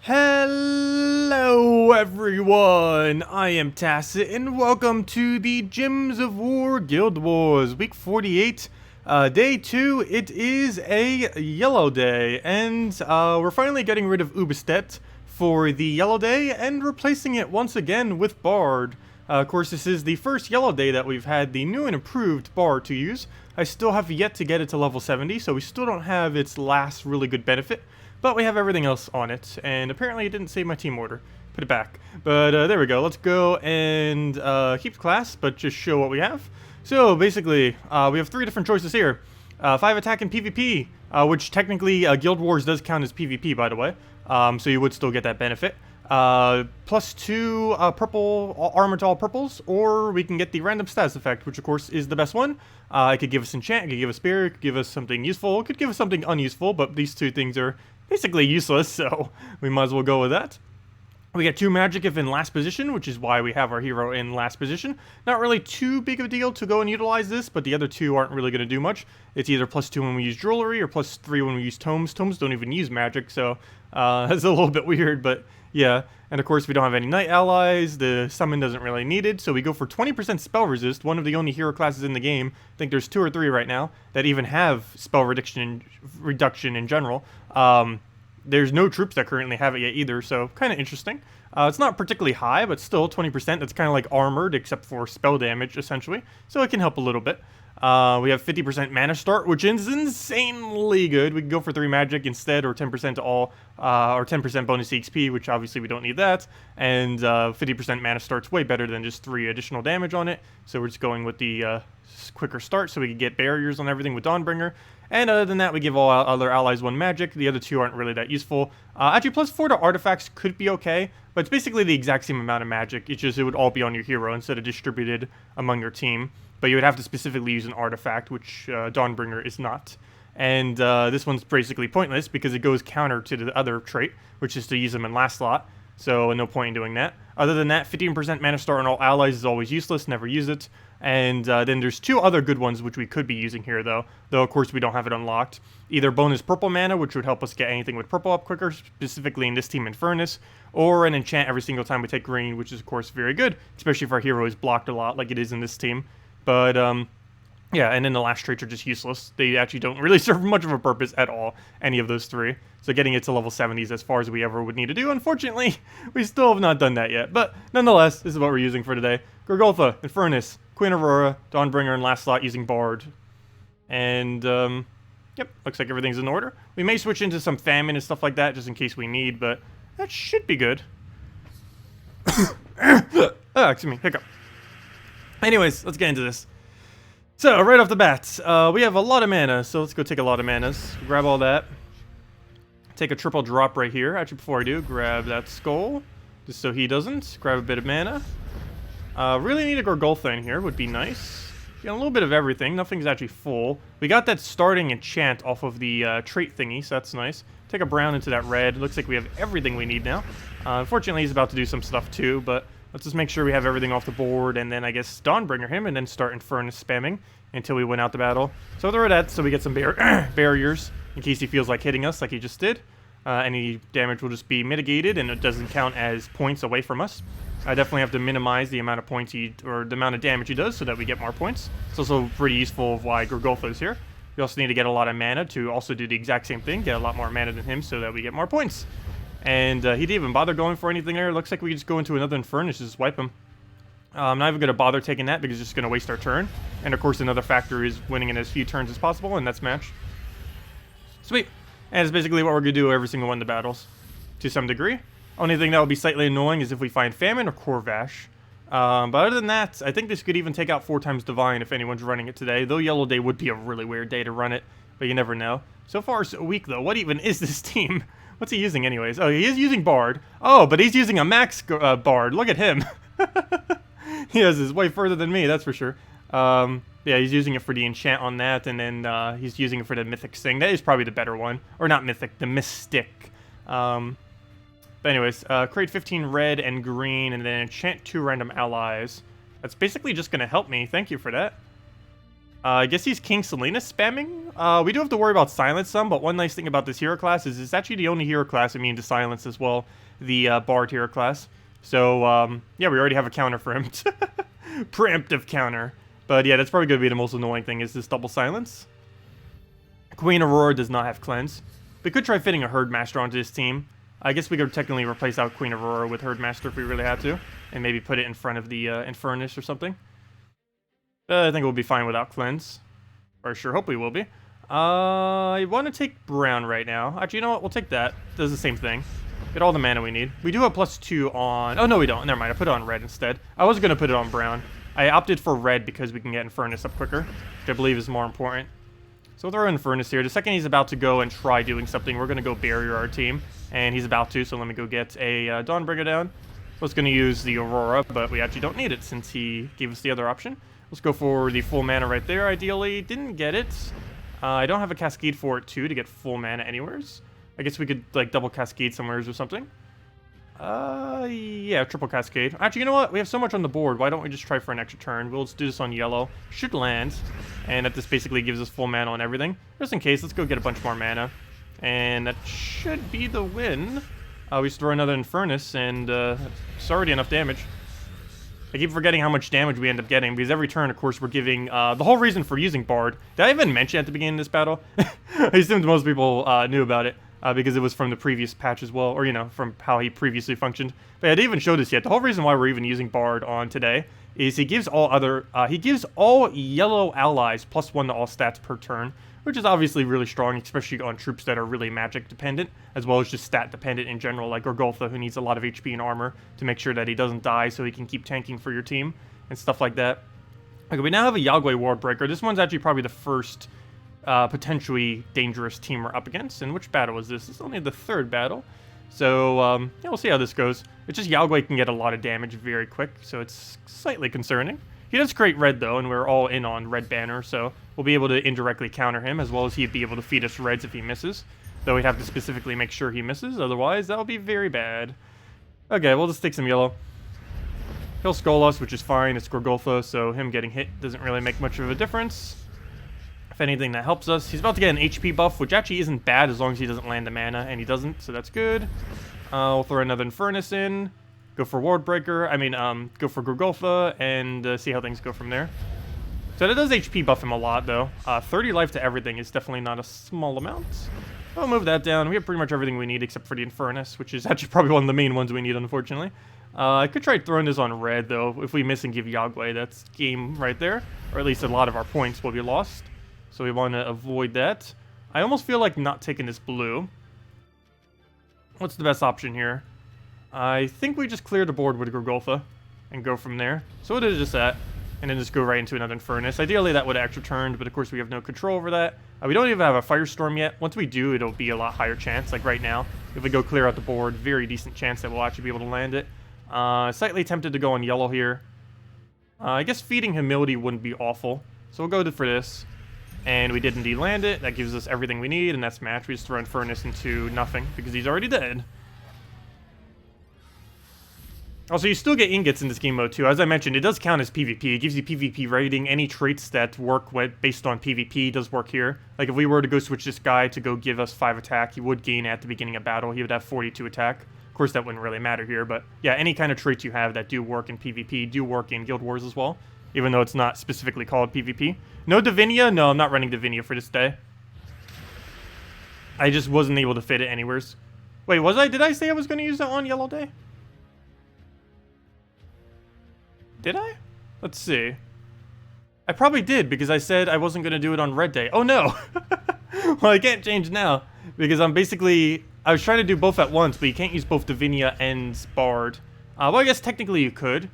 Hello everyone, I am Tacet and welcome to the Gems of War Guild Wars Week 48, Day 2. It is a yellow day and we're finally getting rid of Ubestet for the yellow day and replacing it once again with Bard. Of course, this is the first yellow day that we've had the new and improved Bard to use. I still have yet to get it to level 70, so we still don't have its last really good benefit. But we have everything else on it, and apparently it didn't save my team order. Put it back. But there we go. Let's go and keep the class, but just show what we have. So basically, we have 3 different choices here. 5 attack and PvP, which technically Guild Wars does count as PvP, by the way. So you would still get that benefit. +2 purple armor to all purples, or we can get the random status effect, which of course is the best one. It could give us enchant, it could give us spear, it could give us something useful, it could give us something unuseful, but these 2 things are basically useless, so we might as well go with that. We get 2 magic if in last position, which is why we have our hero in last position. Not really too big of a deal to go and utilize this, but the other 2 aren't really going to do much. It's either +2 when we use jewelry or +3 when we use tomes. Tomes don't even use magic, so that's a little bit weird, but yeah. And of course we don't have any knight allies, the summon doesn't really need it, so we go for 20% spell resist, one of the only hero classes in the game. I think there's 2 or 3 right now that even have spell reduction in general. There's no troops that currently have it yet either, so kind of interesting. It's not particularly high, but still 20%. That's kind of like armored, except for spell damage, essentially. So it can help a little bit. We have 50% mana start, which is insanely good. We can go for 3 magic instead, or 10% to all, or 10% bonus XP, which obviously we don't need that. And 50% mana start's way better than just 3 additional damage on it. So we're just going with the quicker start, so we can get barriers on everything with Dawnbringer. And other than that, we give all other allies 1 magic. The other 2 aren't really that useful. Actually, +4 to artifacts could be okay, but it's basically the exact same amount of magic. It's just it would all be on your hero instead of distributed among your team. But you would have to specifically use an artifact, which Dawnbringer is not. And this one's basically pointless because it goes counter to the other trait, which is to use them in last slot. So no point in doing that. Other than that, 15% mana start on all allies is always useless, never use it. And then there's 2 other good ones which we could be using here though of course we don't have it unlocked. Either bonus purple mana, which would help us get anything with purple up quicker, specifically in this team in Furnace, or an enchant every single time we take green, which is of course very good, especially if our hero is blocked a lot like it is in this team. But yeah, and then the last traits are just useless. They actually don't really serve much of a purpose at all, any of those 3. So getting it to level 70 is as far as we ever would need to do. Unfortunately, we still have not done that yet. But nonetheless, this is what we're using for today. Gorgolfa and Furnace, Queen Aurora, Dawnbringer in last slot using Bard. And, yep, looks like everything's in order. We may switch into some Famine and stuff like that just in case we need, but that should be good. Excuse me, hiccup. Anyways, let's get into this. So, right off the bat, we have a lot of mana, so let's go take a lot of manas. Grab all that. Take a triple drop right here. Actually, before I do, grab that skull, just so he doesn't. Grab a bit of mana. Really need a Gorgolfa in here, would be nice. Get a little bit of everything, nothing's actually full. We got that starting enchant off of the trait thingy, so that's nice. Take a brown into that red. Looks like we have everything we need now. Unfortunately, he's about to do some stuff too, but let's just make sure we have everything off the board, and then I guess Dawnbringer him, and then start Infernus spamming until we win out the battle. So throw that so we get some barriers in case he feels like hitting us like he just did. Any damage will just be mitigated, and it doesn't count as points away from us. I definitely have to minimize the amount of points or the amount of damage he does so that we get more points. It's also pretty useful of why Gorgolfa is here. We also need to get a lot of mana to also do the exact same thing, get a lot more mana than him so that we get more points. And he didn't even bother going for anything there. Looks like we just go into another Infernus, just wipe him. I'm not even going to bother taking that because it's just going to waste our turn. And of course another factor is winning in as few turns as possible, and that's match. Sweet. And it's basically what we're going to do every single one of the battles, to some degree. Only thing that would be slightly annoying is if we find Famine or Corvash. But other than that, I think this could even take out 4 times Divine if anyone's running it today. Though Yellow Day would be a really weird day to run it, but you never know. So far, so weak though. What even is this team? What's he using anyways? Oh, he is using Bard. Oh, but he's using a max Bard. Look at him. He has his way further than me, that's for sure. Yeah, he's using it for the enchant on that, and then he's using it for the mythic thing. That is probably the better one. Or not mythic, the mystic. But anyways, create 15 red and green, and then enchant 2 random allies. That's basically just going to help me. Thank you for that. I guess he's King Salinas spamming. We do have to worry about silence some, but one nice thing about this hero class is it's actually the only hero class immune to silence as well, the Bard hero class. So, yeah, we already have a counter for him. Preemptive counter. But yeah, that's probably going to be the most annoying thing is this double silence. Queen Aurora does not have cleanse. We could try fitting a Herdmaster onto this team. I guess we could technically replace out Queen Aurora with Herdmaster if we really had to. And maybe put it in front of the Infernus or something. I think we'll be fine without cleanse. Or sure, hope we will be. I want to take brown right now. Actually, you know what? We'll take that. Does the same thing. Get all the mana we need. We do have +2 on... Oh, no, we don't. Never mind. I put it on red instead. I was going to put it on brown. I opted for red because we can get Infernus up quicker, which I believe is more important. So we'll throw Infernus here. The second he's about to go and try doing something, we're going to go barrier our team. And he's about to, so let me go get a Dawnbringer down. I was going to use the Aurora, but we actually don't need it since he gave us the other option. Let's go for the full mana right there, ideally. Didn't get it. I don't have a Cascade for it, too, to get full mana anywheres. I guess we could, like, double Cascade somewheres or something. Yeah, triple Cascade. Actually, you know what? We have so much on the board. Why don't we just try for an extra turn? We'll just do this on yellow. Should land. And that just basically gives us full mana on everything. Just in case, let's go get a bunch more mana. And that should be the win. We just throw another Infernus, and it's already enough damage. I keep forgetting how much damage we end up getting, because every turn, of course, we're giving... the whole reason for using Bard... Did I even mention at the beginning of this battle? I assumed most people knew about it, because it was from the previous patch as well, or, you know, from how he previously functioned. But I didn't even show this yet. The whole reason why we're even using Bard on today is he gives all yellow allies +1 to all stats per turn, which is obviously really strong, especially on troops that are really magic dependent, as well as just stat dependent in general, like Gorgolfa, who needs a lot of HP and armor to make sure that he doesn't die so he can keep tanking for your team, and stuff like that. Okay, we now have a Yagwe Ward Breaker. This one's actually probably the first potentially dangerous team we're up against. And which battle is this? It's only the third battle. So, yeah, we'll see how this goes. It's just Yagwe can get a lot of damage very quick, so it's slightly concerning. He does create red, though, and we're all in on red banner, so we'll be able to indirectly counter him, as well as he'd be able to feed us reds if he misses. Though we'd have to specifically make sure he misses, otherwise that'll be very bad. Okay, we'll just take some yellow. He'll skull us, which is fine. It's Gorgolfa, so him getting hit doesn't really make much of a difference. If anything, that helps us. He's about to get an HP buff, which actually isn't bad as long as he doesn't land the mana, and he doesn't, so that's good. We'll throw another Infernus in. Go for Ward Breaker. I mean, go for Gorgolfa, and see how things go from there. So that does HP buff him a lot, though. 30 life to everything is definitely not a small amount. I'll move that down. We have pretty much everything we need except for the Infernus, which is actually probably one of the main ones we need, unfortunately. I could try throwing this on red, though. If we miss and give Yagwe, that's game right there. Or at least a lot of our points will be lost. So we want to avoid that. I almost feel like not taking this blue. What's the best option here? I think we just clear the board with Gorgolfa and go from there. So we'll do just that, and then just go right into another Infernus. Ideally, that would have extra turned, but of course we have no control over that. We don't even have a Firestorm yet. Once we do, it'll be a lot higher chance. Like right now, if we go clear out the board, very decent chance that we'll actually be able to land it. Slightly tempted to go on yellow here. I guess feeding Humility wouldn't be awful, so we'll go for this. And we did indeed land it. That gives us everything we need, and that's match. We just throw Infernus into nothing, because he's already dead. Also, you still get ingots in this game mode, too. As I mentioned, it does count as PvP. It gives you PvP rating. Any traits that work based on PvP does work here. Like, if we were to go switch this guy to go give us 5 attack, he would gain at the beginning of battle. He would have 42 attack. Of course, that wouldn't really matter here, but yeah, any kind of traits you have that do work in PvP do work in Guild Wars as well, even though it's not specifically called PvP. No Divinia? No, I'm not running Divinia for this day. I just wasn't able to fit it anywheres. Wait, was I? Did I say I was going to use that on Yellow Day? Did I? Let's see. I probably did, because I said I wasn't going to do it on Red Day. Oh, no! Well, I can't change now, because I'm basically... I was trying to do both at once, but you can't use both Divinia and Bard. Well, I guess technically you could,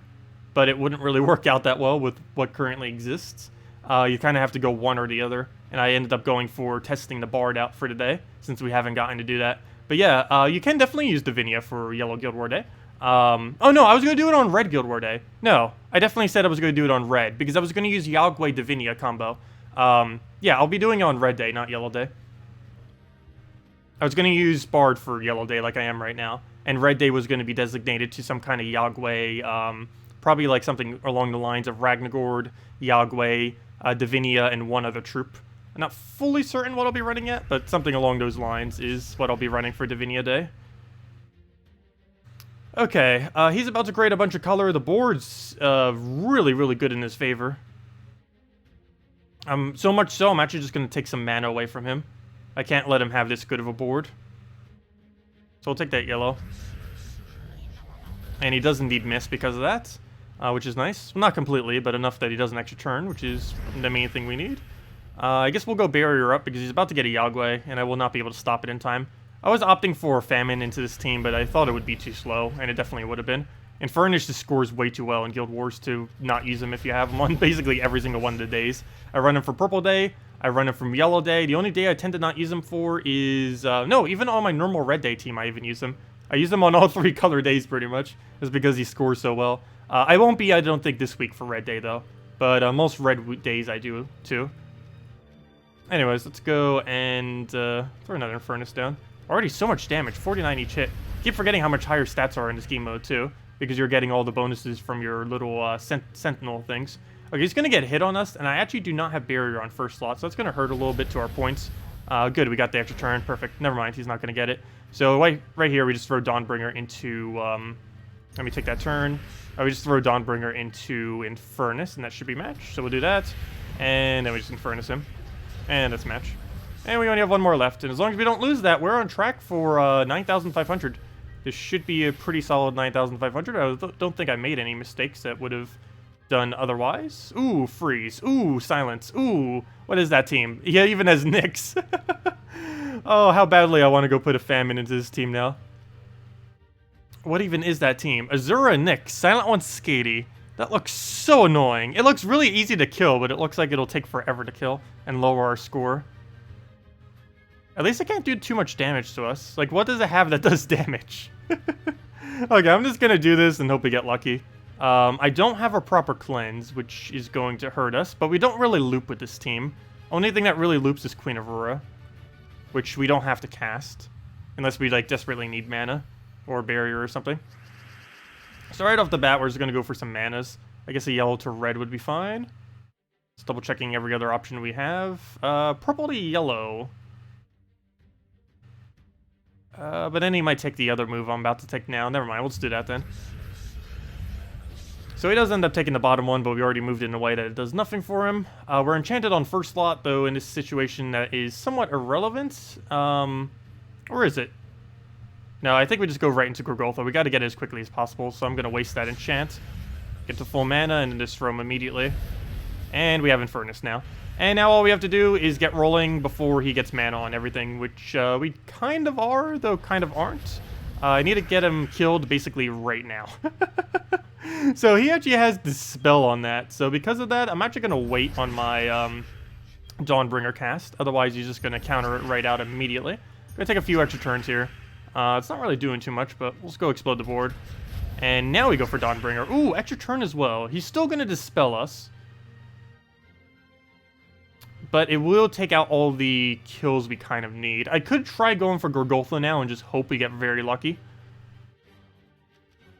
but it wouldn't really work out that well with what currently exists. You kind of have to go one or the other, and I ended up going for testing the Bard out for today, since we haven't gotten to do that. But yeah, you can definitely use Divinia for Yellow Guild War Day. Oh no, I was going to do it on Red Guild War Day. No, I definitely said I was going to do it on Red, because I was going to use Yagwe Divinia combo. Yeah, I'll be doing it on Red Day, not Yellow Day. I was going to use Bard for Yellow Day like I am right now, and Red Day was going to be designated to some kind of Yagwe, probably like something along the lines of Ragnagord, Yagwe, Divinia, and one other troop. I'm not fully certain what I'll be running yet, but something along those lines is what I'll be running for Divinia Day. Okay, he's about to create a bunch of color. The board's really, really good in his favor. So much so, I'm actually just going to take some mana away from him. I can't let him have this good of a board. So I'll take that yellow. And he does indeed miss because of that, which is nice. Well, not completely, but enough that he doesn't actually turn, which is the main thing we need. I guess we'll go Barrier up because he's about to get a Yagwe, and I will not be able to stop it in time. I was opting for Famine into this team, but I thought it would be too slow, and it definitely would have been. And Furnish just scores way too well in Guild Wars to not use him if you have him on basically every single one of the days. I run him for Purple Day, I run him from Yellow Day. The only day I tend to not use him for is... no, even on my normal Red Day team I even use him. I use him on all 3 color days pretty much, just because he scores so well. I won't be, I don't think, this week for Red Day though, but most Red days I do too. Anyways, let's go and throw another Furnace down. Already so much damage, 49 each hit. Keep forgetting how much higher stats are in this game mode too, because you're getting all the bonuses from your little sentinel things. Okay, he's going to get hit on us, and I actually do not have Barrier on first slot, so that's going to hurt a little bit to our points. Good, we got the extra turn, perfect. Never mind, he's not going to get it. So right here, we just throw Dawnbringer into, let me take that turn. We just throw Dawnbringer into Infernus, and that should be match. So we'll do that, and then we just Infernus him. And that's match. And we only have one more left, and as long as we don't lose that, we're on track for 9,500. This should be a pretty solid 9,500. I don't think I made any mistakes that would have done otherwise. Ooh, freeze. Ooh, silence. Ooh, what is that team? Yeah, even has Nyx. Oh, how badly I want to go put a Famine into this team now. What even is that team? Azura, Nyx, Silent One, Skady. That looks so annoying. It looks really easy to kill, but it looks like it'll take forever to kill and lower our score. At least it can't do too much damage to us. Like, what does it have that does damage? Okay, I'm just gonna do this and hope we get lucky. I don't have a proper cleanse, which is going to hurt us, but we don't really loop with this team. Only thing that really loops is Queen Aurora, which we don't have to cast, unless we, like, desperately need mana, or Barrier or something. So right off the bat, we're just going to go for some manas. I guess a yellow to red would be fine. Just double checking every other option we have. Purple to yellow. But then he might take the other move I'm about to take now. Never mind, we'll just do that then. So he does end up taking the bottom one, but we already moved it in a way that it does nothing for him. We're enchanted on first slot, though, in this situation that is somewhat irrelevant. Or is it? No, I think we just go right into Gorgoltha. We got to get it as quickly as possible, so I'm going to waste that enchant. Get to full mana, and then just throw him immediately. And we have Infernus now. And now all we have to do is get rolling before he gets mana on everything, which we kind of are, though kind of aren't. I need to get him killed basically right now. So he actually has Dispel on that. So because of that, I'm actually going to wait on my Dawnbringer cast. Otherwise, he's just going to counter it right out immediately. Going to take a few extra turns here. It's not really doing too much, but let's go explode the board. And now we go for Dawnbringer. Ooh, extra turn as well. He's still going to Dispel us. But it will take out all the kills we kind of need. I could try going for Gorgoltha now and just hope we get very lucky.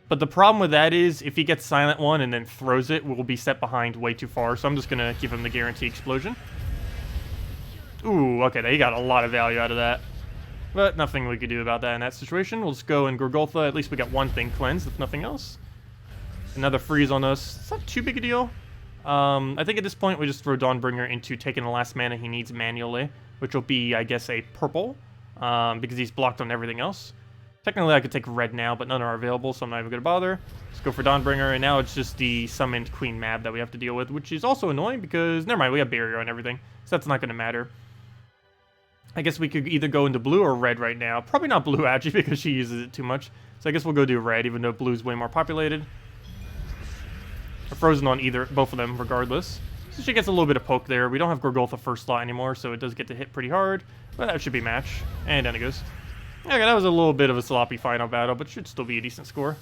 But the problem with that is, if he gets Silent One and then throws it, we'll be set behind way too far. So I'm just going to give him the guarantee explosion. Ooh, okay, he got a lot of value out of that. But nothing we could do about that in that situation. We'll just go in Gorgoltha. At least we got one thing cleansed, if nothing else. Another freeze on us. It's not too big a deal. I think at this point we just throw Dawnbringer into taking the last mana he needs manually, which will be, I guess, a purple, because he's blocked on everything else. Technically I could take red now, but none are available, so I'm not even going to bother. Let's go for Dawnbringer, and now it's just the summoned Queen Mab that we have to deal with, which is also annoying because, never mind, we have Barrier on everything, so that's not going to matter. I guess we could either go into blue or red right now. Probably not blue, actually, because she uses it too much. So I guess we'll go do red, even though blue's way more populated. We're frozen on both of them, regardless. So she gets a little bit of poke there. We don't have Gorgoltha first slot anymore, so it does get to hit pretty hard. But that should be match. And down it goes. Okay, that was a little bit of a sloppy final battle, but should still be a decent score.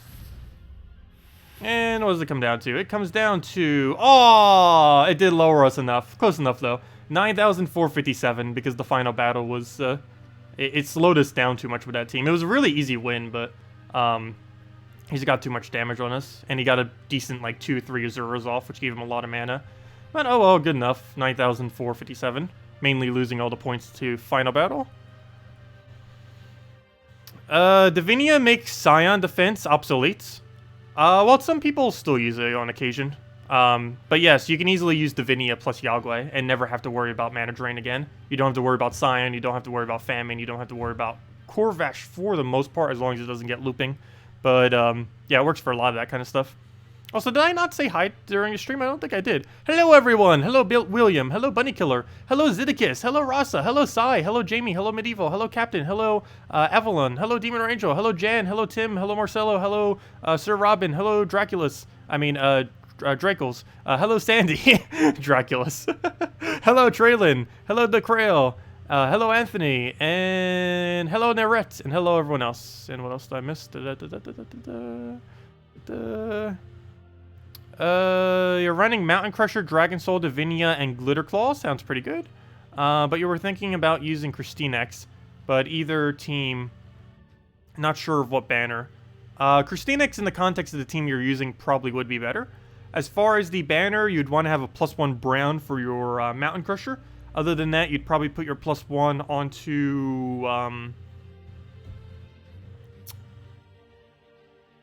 And what does it come down to? It comes down to... Oh, it did lower us enough. Close enough, though. 9,457, because the final battle was... it slowed us down too much with that team. It was a really easy win, but... he's got too much damage on us, and he got a decent, like, 2-3 Azuras off, which gave him a lot of mana. But oh well, good enough. 9,457. Mainly losing all the points to Final Battle. Divinia makes Scion defense obsolete. Well, some people still use it on occasion. But yes, you can easily use Divinia plus Yagwe and never have to worry about mana drain again. You don't have to worry about Scion, you don't have to worry about Famine, you don't have to worry about Corvash for the most part, as long as it doesn't get looping. But, yeah, it works for a lot of that kind of stuff. Also, did I not say hi during the stream? I don't think I did. Hello, everyone. Hello, William. Hello, Bunny Killer. Hello, Zidicus. Hello, Rasa. Hello, Sai. Hello, Jamie. Hello, Medieval. Hello, Captain. Hello, Avalon. Hello, Demon or Angel. Hello, Jan. Hello, Tim. Hello, Marcelo. Hello, Sir Robin. Hello, Draculus. I mean, Dracles. Hello, Sandy. Draculus. Hello, Traylon. Hello, DeCrail. Hello, Anthony. And hello, Nerette. And hello, everyone else. And what else did I miss? You're running Mountain Crusher, Dragon Soul, Divinia, and Glitter Claw. Sounds pretty good. But you were thinking about using KrissTigger, but either team, not sure of what banner. KrissTigger in the context of the team you're using probably would be better. As far as the banner, you'd want to have a +1 brown for your Mountain Crusher. Other than that, you'd probably put your +1 onto,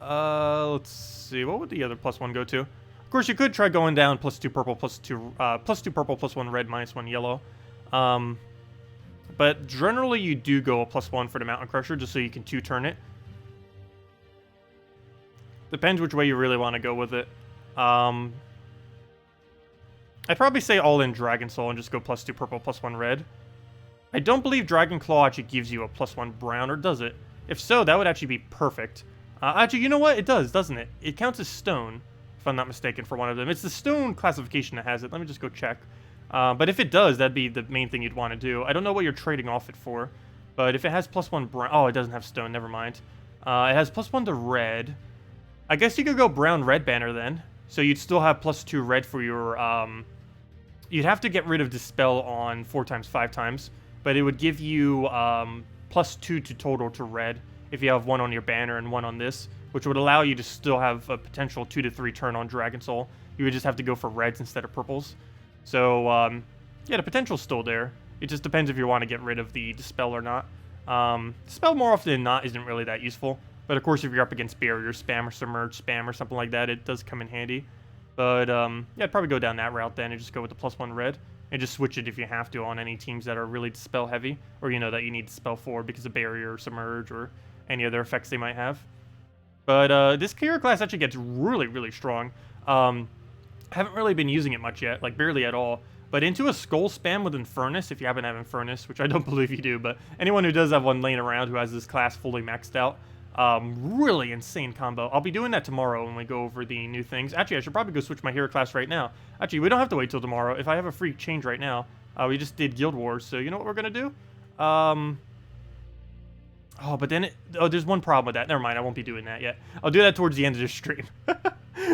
let's see, what would the other +1 go to? Of course, you could try going down +2 purple, +2 purple, +1 red, -1 yellow. But generally, you do go a +1 for the Mountain Crusher, just so you can 2-turn it. Depends which way you really want to go with it. I'd probably say all in Dragon Soul and just go +2 purple, +1 red. I don't believe Dragon Claw actually gives you a +1 brown, or does it? If so, that would actually be perfect. Actually, you know what? It does, doesn't it? It counts as stone, if I'm not mistaken, for one of them. It's the stone classification that has it. Let me just go check. But if it does, that'd be the main thing you'd want to do. I don't know what you're trading off it for, but if it has +1 brown... Oh, it doesn't have stone. Never mind. It has +1 to red. I guess you could go brown-red banner then. So you'd still have +2 red for your... You'd have to get rid of Dispel on 4x, 5x, but it would give you +2 to total to red if you have one on your banner and one on this, which would allow you to still have a potential 2 to 3 turn on Dragon Soul. You would just have to go for reds instead of purples. So, yeah, the potential's still there. It just depends if you want to get rid of the Dispel or not. Dispel more often than not isn't really that useful, but of course if you're up against Barrier Spam or Submerge Spam or something like that, it does come in handy. But, yeah, I'd probably go down that route then and just go with the +1 red. And just switch it if you have to on any teams that are really Dispel heavy, or you know that you need Dispel for because of Barrier or Submerge or any other effects they might have. But this hero class actually gets really, really strong. Haven't really been using it much yet, like barely at all. But into a Skull Spam with Infernus, if you happen to have Infernus, which I don't believe you do, but anyone who does have one laying around who has this class fully maxed out, really insane combo. I'll be doing that tomorrow when we go over the new things. Actually, I should probably go switch my hero class right now. Actually, we don't have to wait till tomorrow. If I have a free change right now, we just did Guild Wars, so you know what we're going to do? Oh, but then there's one problem with that. Never mind, I won't be doing that yet. I'll do that towards the end of the stream.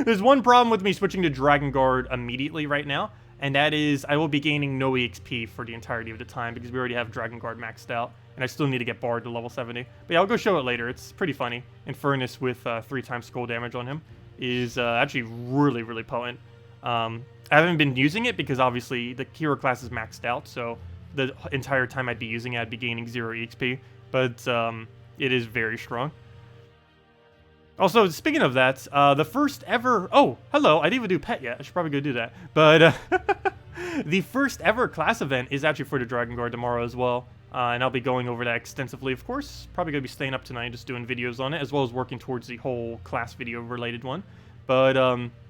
There's one problem with me switching to Dragon Guard immediately right now, and that is I will be gaining no EXP for the entirety of the time because we already have Dragon Guard maxed out, and I still need to get Bard to level 70. But yeah, I'll go show it later. It's pretty funny. Infernus with 3x skull damage on him is actually really, really potent. I haven't been using it because obviously the hero class is maxed out, so the entire time I'd be using it, I'd be gaining 0 EXP. But it is very strong. Also, speaking of that, the first ever... Oh, hello, I didn't even do pet yet. I should probably go do that. But the first ever class event is actually for the Dragon Guard tomorrow as well. And I'll be going over that extensively, of course. Probably going to be staying up tonight just doing videos on it, as well as working towards the whole class video related one. But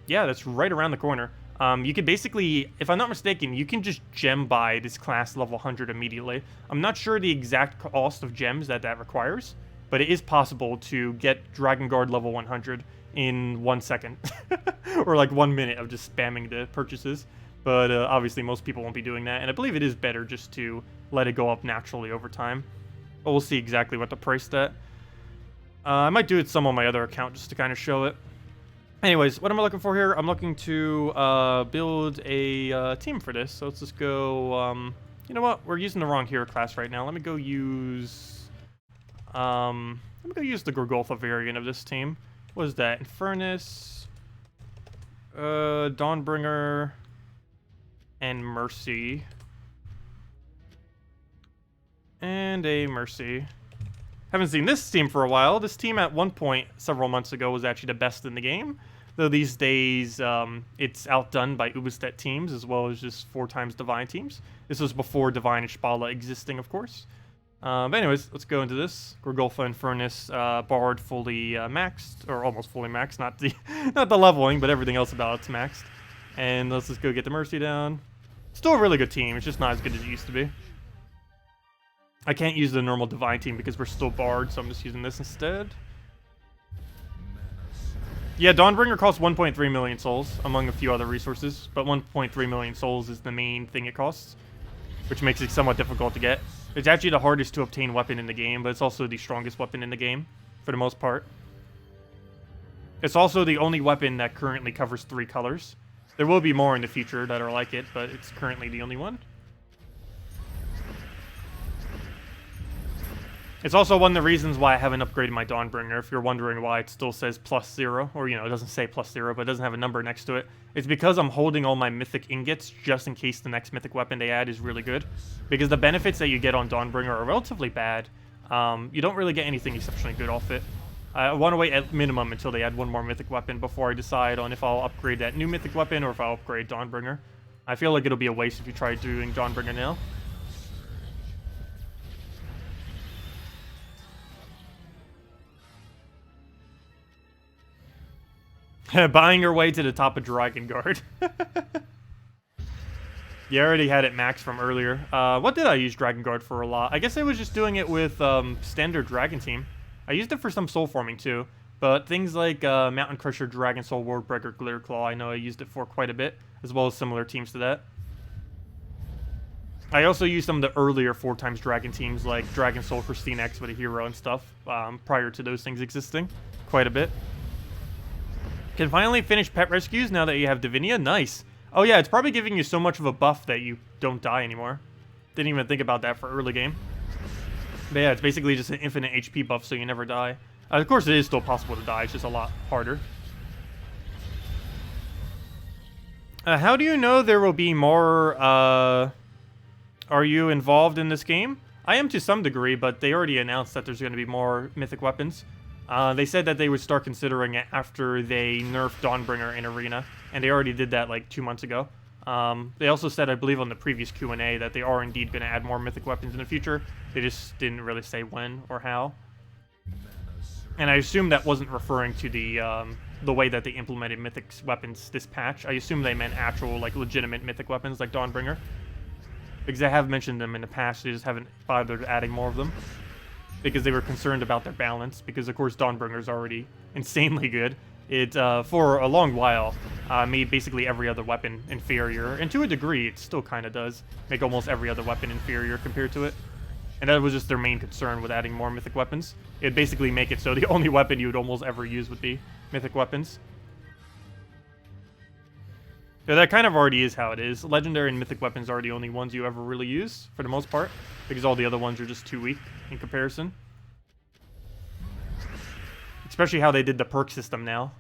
yeah, that's right around the corner. You can basically, if I'm not mistaken, you can just gem buy this class level 100 immediately. I'm not sure the exact cost of gems that requires, but it is possible to get Dragon Guard level 100 in 1 second. Or like 1 minute of just spamming the purchases. But obviously most people won't be doing that, and I believe it is better just to let it go up naturally over time. But we'll see exactly what the price at. I might do it some on my other account just to kind of show it. Anyways, what am I looking for here? I'm looking to build a team for this. So let's just go... you know what? We're using the wrong hero class right now. Let me go use... let me go use the Gorgolfa variant of this team. What is that? Infernus... Dawnbringer... and Mercy. And a Mercy. Haven't seen this team for a while. This team at one point, several months ago, was actually the best in the game. Though these days, it's outdone by Ubistet teams, as well as just 4 times Divine teams. This was before Divine and Spala existing, of course. But anyways, let's go into this. Gorgulfa and Furnace, Bard fully maxed, or almost fully maxed. Not the leveling, but everything else about it's maxed. And let's just go get the Mercy down. Still a really good team. It's just not as good as it used to be. I can't use the normal Divine team because we're still Bard, so I'm just using this instead. Yeah, Dawnbringer costs 1.3 million souls, among a few other resources, but 1.3 million souls is the main thing it costs, which makes it somewhat difficult to get. It's actually the hardest to obtain weapon in the game, but it's also the strongest weapon in the game, for the most part. It's also the only weapon that currently covers 3 colors. There will be more in the future that are like it, but it's currently the only one. It's also one of the reasons why I haven't upgraded my Dawnbringer, if you're wondering why it still says +0, or, you know, it doesn't say +0, but it doesn't have a number next to it. It's because I'm holding all my mythic ingots just in case the next mythic weapon they add is really good. Because the benefits that you get on Dawnbringer are relatively bad. You don't really get anything exceptionally good off it. I want to wait at minimum until they add one more mythic weapon before I decide on if I'll upgrade that new mythic weapon or if I'll upgrade Dawnbringer. I feel like it'll be a waste if you try doing Dawnbringer now. Buying your way to the top of Drakengard. You already had it maxed from earlier. What did I use Drakengard for a lot? I guess I was just doing it with standard Dragon Team. I used it for some soul farming too, but things like Mountain Crusher, Dragon Soul, Wardbreaker, Glitterclaw, I know I used it for quite a bit, as well as similar teams to that. I also used some of the earlier 4 times Dragon teams like Dragon Soul, Christine X with a hero and stuff, prior to those things existing, quite a bit. Can finally finish pet rescues now that you have Divinia. Nice. Oh yeah, it's probably giving you so much of a buff that you don't die anymore. Didn't even think about that for early game. But yeah, it's basically just an infinite HP buff so you never die. Of course, it is still possible to die. It's just a lot harder. How do you know there will be more... Are you involved in this game? I am to some degree, but they already announced that there's going to be more mythic weapons. They said that they would start considering it after they nerfed Dawnbringer in Arena, and they already did that like 2 months ago. They also said, I believe on the previous Q&A, that they are indeed going to add more mythic weapons in the future. They just didn't really say when or how. And I assume that wasn't referring to the way that they implemented mythic weapons this patch. I assume they meant actual, like, legitimate mythic weapons like Dawnbringer. Because I have mentioned them in the past, they just haven't bothered adding more of them. Because they were concerned about their balance, because of course Dawnbringer is already insanely good. It, for a long while, made basically every other weapon inferior, and to a degree it still kind of does make almost every other weapon inferior compared to it. And that was just their main concern with adding more mythic weapons. It'd basically make it so the only weapon you would almost ever use would be mythic weapons. So that kind of already is how it is. Legendary and mythic weapons are the only ones you ever really use, for the most part, because all the other ones are just too weak in comparison. Especially how they did the perk system now.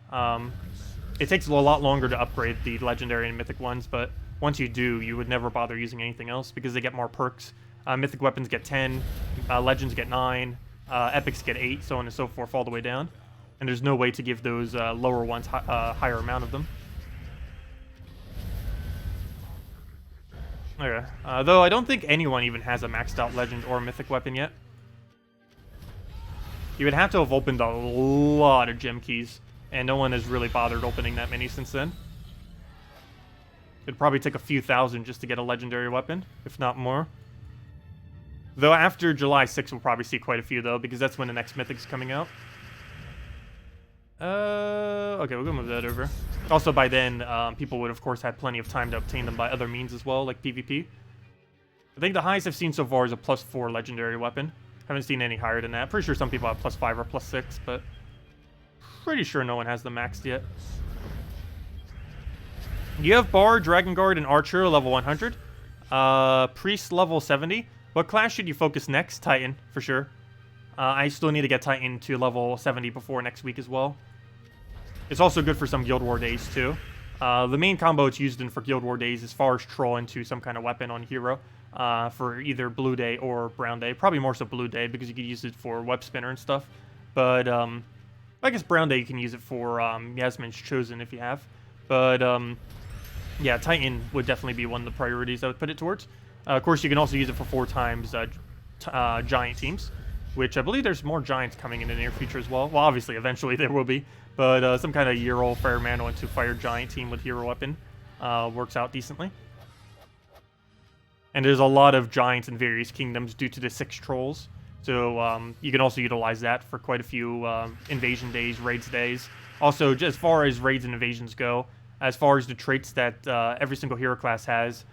It takes a lot longer to upgrade the legendary and mythic ones, but once you do, you would never bother using anything else because they get more perks. Mythic weapons get 10, legends get 9, epics get 8, so on and so forth all the way down. And there's no way to give those lower ones higher amount of them. Okay. Though I don't think anyone even has a maxed out legend or mythic weapon yet. You would have to have opened a lot of gem keys, and no one has really bothered opening that many since then. It'd probably take a few thousand just to get a legendary weapon, if not more. Though after July 6th, we'll probably see quite a few, though, because that's when the next mythic's coming out. Okay, we'll go move that over. Also, by then, people would, of course, have plenty of time to obtain them by other means as well, like PvP. I think the highest I've seen so far is a +4 legendary weapon. Haven't seen any higher than that. Pretty sure some people have +5 or +6, but pretty sure no one has them maxed yet. You have Bard, Dragon Guard, and Archer level 100. Priest level 70. What class should you focus next? Titan, for sure. I still need to get Titan to level 70 before next week as well. It's also good for some Guild War days, too. The main combo it's used in for Guild War days is Forest Troll into some kind of weapon on hero for either Blue Day or Brown Day. Probably more so Blue Day because you could use it for Web Spinner and stuff. But I guess Brown Day you can use it for Yasmin's Chosen if you have. But yeah, Titan would definitely be one of the priorities I would put it towards. Of course, you can also use it for 4 times Giant teams, which I believe there's more Giants coming in the near future as well. Well, obviously, eventually there will be. But some kind of year-old Fire Mana into Fire Giant team with Hero Weapon works out decently. And there's a lot of Giants in various kingdoms due to the 6 Trolls. So you can also utilize that for quite a few invasion days, raids days. Also, just as far as raids and invasions go, as far as the traits that every single hero class has,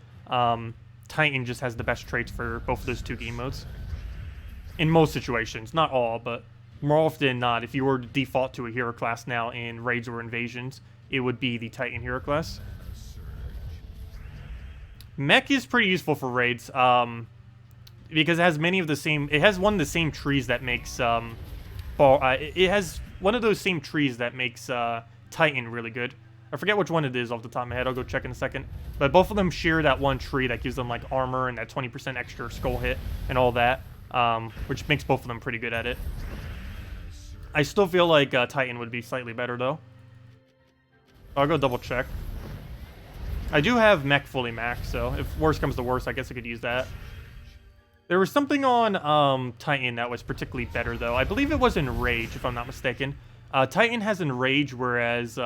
Titan just has the best traits for both of those 2 game modes. In most situations, not all, but more often than not, if you were to default to a hero class now in raids or invasions, it would be the Titan hero class. Mech is pretty useful for raids, because it has many of the same. It has one of the same trees that makes it has one of those same trees that makes Titan really good. I forget which one it is off the top of my head. I'll go check in a second. But both of them share that one tree that gives them like armor and that 20% extra skull hit and all that, which makes both of them pretty good at it. I still feel like Titan would be slightly better though. I'll go double check. I do have mech fully maxed, so if worse comes to worse, I guess I could use that. There was something on Titan that was particularly better though. I believe it was Enrage, if I'm not mistaken. Titan has Enrage, whereas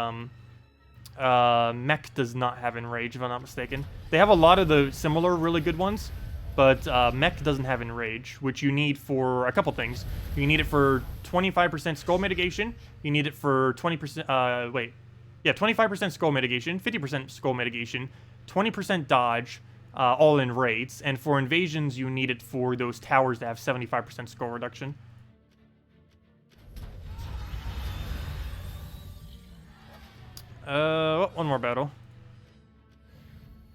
Mech does not have Enrage, if I'm not mistaken. They have a lot of the similar really good ones, but Mech doesn't have Enrage, which you need for a couple things. You need it for 25% skull mitigation. You need it for 20%, 25% skull mitigation, 50% skull mitigation, 20% dodge, all in raids. And for invasions, you need it for those towers that have 75% skull reduction. One more battle.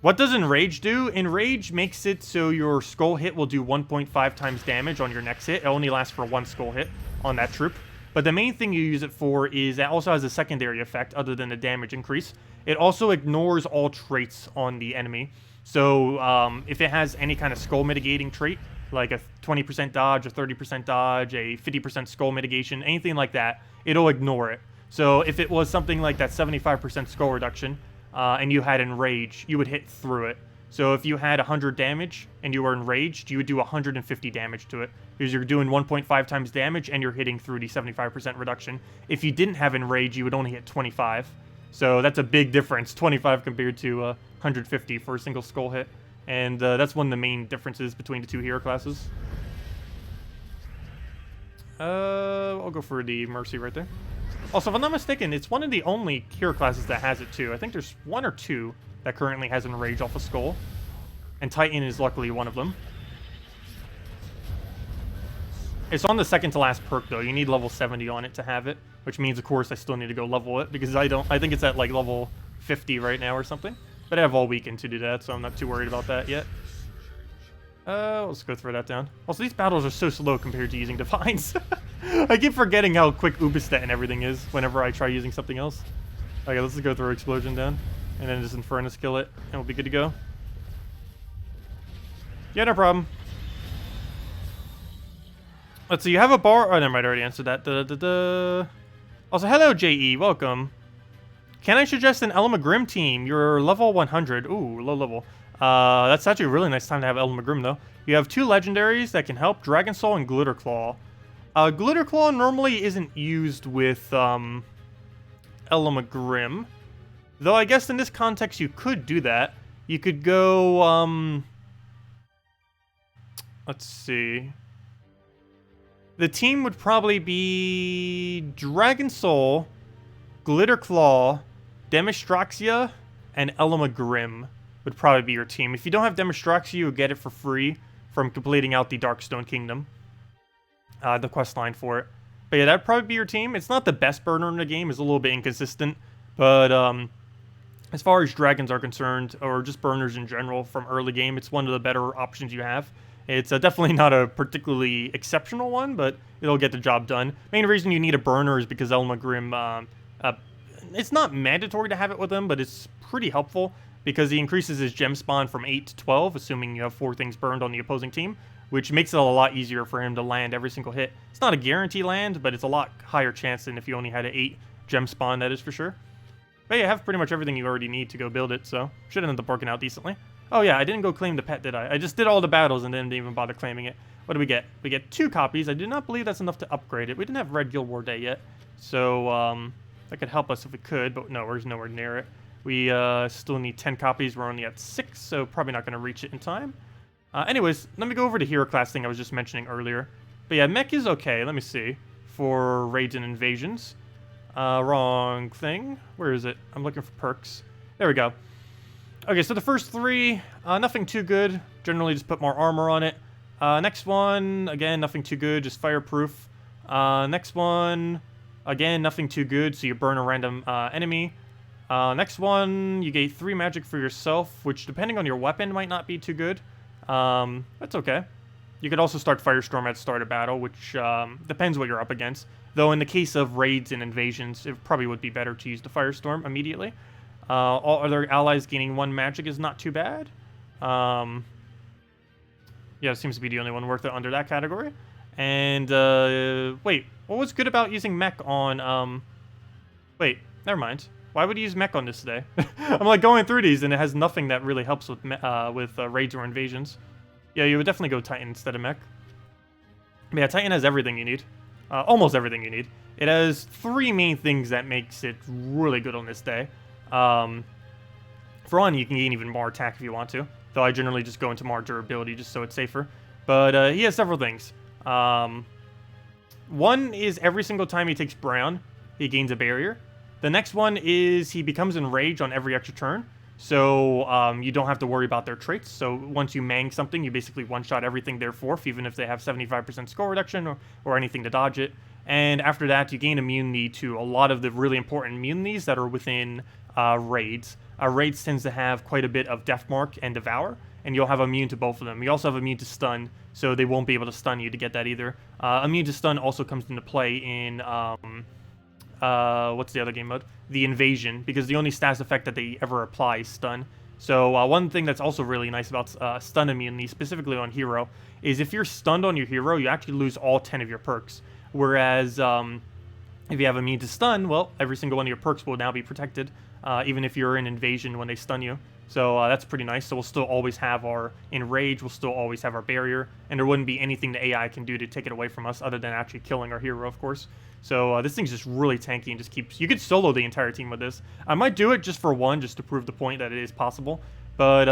What does Enrage do? Enrage makes it so your skull hit will do 1.5 times damage on your next hit. It only lasts for 1 skull hit on that troop. But the main thing you use it for is it also has a secondary effect other than the damage increase. It also ignores all traits on the enemy. So if it has any kind of skull mitigating trait, like a 20% dodge, a 30% dodge, a 50% skull mitigation, anything like that, it'll ignore it. So if it was something like that 75% skull reduction, and you had Enrage, you would hit through it. So if you had 100 damage and you were Enraged, you would do 150 damage to it. Because you're doing 1.5 times damage and you're hitting through the 75% reduction. If you didn't have Enrage, you would only hit 25. So that's a big difference, 25 compared to 150 for a single skull hit. And that's one of the main differences between the 2 hero classes. I'll go for the Mercy right there. Also, if I'm not mistaken, it's one of the only hero classes that has it too. I think there's 1 or 2 that currently has Enrage off a skull. And Titan is luckily one of them. It's on the second to last perk though. You need level 70 on it to have it. Which means, of course, I still need to go level it. Because I think it's at like level 50 right now or something. But I have all weekend to do that, so I'm not too worried about that yet. Let's go throw that down. Also, these battles are so slow compared to using Divines. I keep forgetting how quick Ubistet and everything is whenever I try using something else. Okay, let's just go throw Explosion down. And then just Infernus kill it, and we'll be good to go. Yeah, no problem. Let's see, you have a bar... Oh, never mind, I already answered that. Also, hello, JE, welcome. Can I suggest an Elma team? You're level 100. Ooh, low level. That's actually a really nice time to have Elma though. You have 2 legendaries that can help, Dragon Soul and Glitter Claw. Glitter Claw normally isn't used with Elma, though I guess in this context you could do that. You could go, let's see. The team would probably be Dragon Soul, Glitter Claw, Demistraxia, and Elma would probably be your team. If you don't have Demistraxia, you'll get it for free from completing out the Darkstone Kingdom. The quest line for it. But yeah, that'd probably be your team. It's not the best burner in the game. It's a little bit inconsistent. But as far as dragons are concerned, or just burners in general from early game, it's one of the better options you have. It's definitely not a particularly exceptional one, but it'll get the job done. Main reason you need a burner is because Elma it's not mandatory to have it with him, but it's pretty helpful because he increases his gem spawn from 8 to 12, assuming you have 4 things burned on the opposing team, which makes it a lot easier for him to land every single hit. It's not a guarantee land, but it's a lot higher chance than if you only had an 8 gem spawn, that is for sure. But yeah, I have pretty much everything you already need to go build it, so should end up working out decently. Oh yeah, I didn't go claim the pet, did I? I just did all the battles and then didn't even bother claiming it. What do we get? We get 2 copies. I do not believe that's enough to upgrade it. We didn't have Red Guild War Day yet, so that could help us if we could, but no, we're nowhere near it. We still need 10 copies. We're only at 6, so probably not going to reach it in time. Anyways, let me go over the hero class thing I was just mentioning earlier. But yeah, mech is okay. Let me see. For raids and invasions. Wrong thing. Where is it? I'm looking for perks. There we go. Okay, so the first 3, nothing too good. Generally just put more armor on it. Next one, again, nothing too good, just fireproof. Next one, again, nothing too good, so you burn a random enemy. Next one, you get 3 magic for yourself, which depending on your weapon might not be too good. That's okay. You could also start Firestorm at the start of battle, which depends what you're up against. Though in the case of raids and invasions, it probably would be better to use the Firestorm immediately. All other allies gaining 1 magic is not too bad. Yeah, it seems to be the only one worth it under that category. And, wait, what was good about using mech on, wait, never mind. Why would you use mech on this today? I'm like going through these and it has nothing that really helps with raids or invasions. Yeah, you would definitely go Titan instead of mech. But yeah, Titan has everything you need. Almost everything you need. It has 3 main things that makes it really good on this day. For one, you can gain even more attack if you want to. Though I generally just go into more durability just so it's safer. But he has several things. One is every single time he takes brown, he gains a barrier. The next one is he becomes enraged on every extra turn. So you don't have to worry about their traits. So once you mang something, you basically one-shot everything they're fourth, even if they have 75% score reduction or anything to dodge it. And after that, you gain immunity to a lot of the really important immunities that are within raids. Raids tends to have quite a bit of Death Mark and Devour, and you'll have immune to both of them. You also have immune to Stun, so they won't be able to stun you to get that either. Immune to Stun also comes into play in, what's the other game mode? The Invasion, because the only stats effect that they ever apply is Stun. So one thing that's also really nice about Stun immunity, specifically on Hero, is if you're stunned on your Hero, you actually lose all 10 of your perks. Whereas, if you have immune to Stun, well, every single one of your perks will now be protected, even if you're in Invasion when they stun you. So that's pretty nice. So we'll still always have our Enrage, we'll still always have our Barrier, and there wouldn't be anything the AI can do to take it away from us other than actually killing our hero, of course. So this thing's just really tanky and just keeps... You could solo the entire team with this. I might do it just for one, just to prove the point that it is possible. But,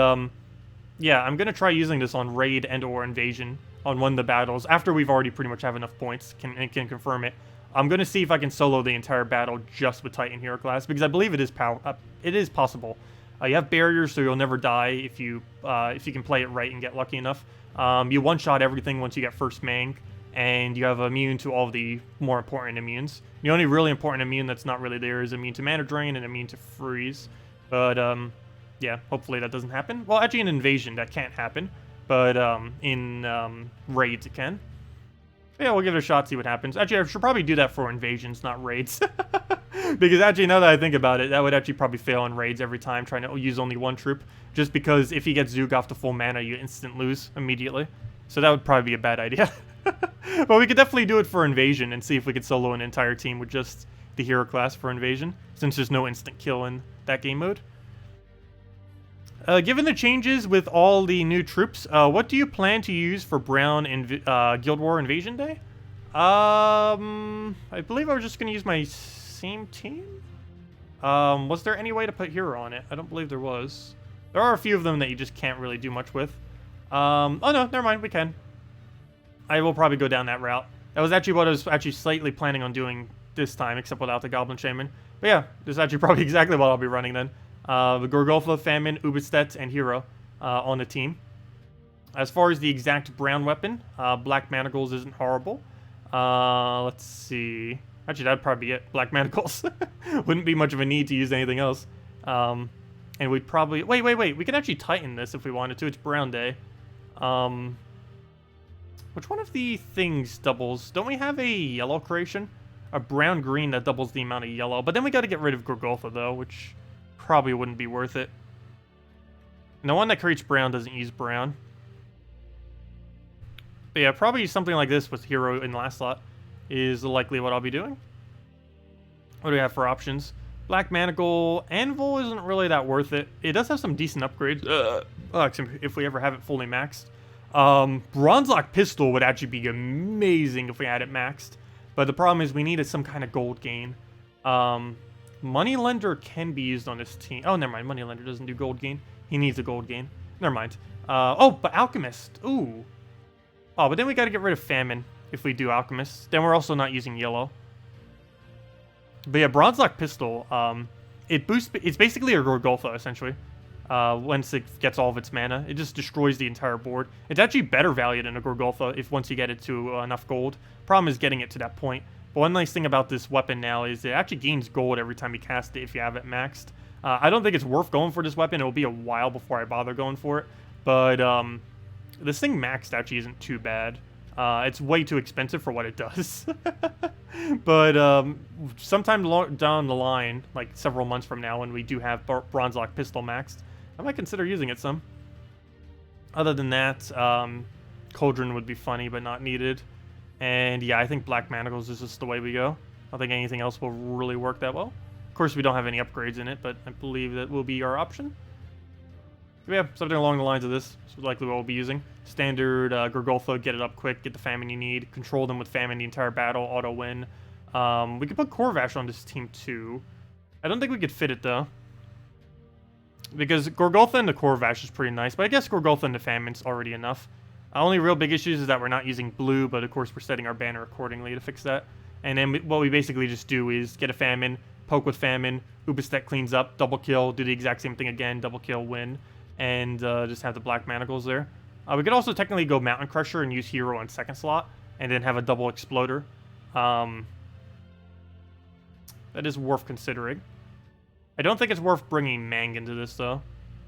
yeah, I'm going to try using this on Raid and or Invasion on one of the battles, after we've already pretty much have enough points and can confirm it. I'm going to see if I can solo the entire battle just with Titan Hero class, because I believe it is possible. You have barriers, so you'll never die if you can play it right and get lucky enough. You one-shot everything once you get first mang, and you have immune to all the more important immunes. The only really important immune that's not really there is immune to Mana Drain and immune to Freeze. But, yeah, hopefully that doesn't happen. Well, actually in Invasion that can't happen, but in Raids it can. Yeah, we'll give it a shot, see what happens. Actually, I should probably do that for Invasions, not Raids. Because actually, now that I think about it, that would actually probably fail in Raids every time, trying to use only one troop. Just because if he gets Zoog off to full mana, you instant lose immediately. So that would probably be a bad idea. But we could definitely do it for Invasion and see if we could solo an entire team with just the hero class for Invasion, since there's no instant kill in that game mode. Given the changes with all the new troops, what do you plan to use for Brown Guild War Invasion Day? I believe I was just going to use my same team? Was there any way to put hero on it? I don't believe there was. There are a few of them that you just can't really do much with. Oh no, never mind, we can. I will probably go down that route. That was actually what I was actually slightly planning on doing this time, except without the Goblin Shaman. But yeah, this is actually probably exactly what I'll be running then. The Gorgolfa, Famine, Ubistet, and Hero on the team. As far as the exact brown weapon, Black Manacles isn't horrible. Let's see. Actually, that'd probably be it. Black Manacles. Wouldn't be much of a need to use anything else. And we'd probably... Wait. We can actually Titan this if we wanted to. It's Brown Day. Which one of the things doubles? Don't we have a yellow creation? a brown-green that doubles the amount of yellow. But then we got to get rid of Gorgolfa, though, which probably wouldn't be worth it. And the one that creates brown doesn't use brown. But yeah, probably something like this with Hero in the last slot is likely what I'll be doing. What do we have for options? Black Manacle. Anvil isn't really that worth it. It does have some decent upgrades. If we ever have it fully maxed. Bronzelock Pistol would actually be amazing if we had it maxed. But the problem is we needed some kind of gold gain. Moneylender can be used on this team. Oh, never mind. Moneylender doesn't do gold gain. He needs a gold gain. Never mind. Oh, but Alchemist. Ooh. Oh, but then we got to get rid of Famine if we do Alchemist. Then we're also not using yellow. But yeah, Bronzelock Pistol, it's basically a Gorgolfa, essentially. Once it gets all of its mana, it just destroys the entire board. It's actually better valued than a Gorgolfa if once you get it to enough gold. Problem is getting it to that point. But one nice thing about this weapon now is it actually gains gold every time you cast it if you have it maxed. I don't think it's worth going for this weapon. It'll be a while before I bother going for it. But this thing maxed actually isn't too bad. It's way too expensive for what it does. But sometime down the line, like several months from now, when we do have Bronzelock Pistol maxed, I might consider using it some. Other than that, Cauldron would be funny, but not needed. And yeah, I think Black Manacles is just the way we go. I don't think anything else will really work that well. Of course, we don't have any upgrades in it, but I believe that will be our option. So yeah, something along the lines of this is likely what we'll be using. Standard Gorgolfa, get it up quick, get the Famine you need, control them with Famine the entire battle, auto win. We could put Corvash on this team too. I don't think we could fit it though. Because Gorgolfa and the Corvash is pretty nice, but I guess Gorgolfa and the Famine's already enough. Only real big issues is that we're not using blue, but of course we're setting our banner accordingly to fix that. And then what we basically just do is get a Famine, poke with Famine, Ubistek cleans up, double kill, do the exact same thing again, double kill, win, and just have the Black Manacles there. We could also technically go Mountain Crusher and use Hero on second slot, and then have a double Exploder. That is worth considering. I don't think it's worth bringing Mang into this, though.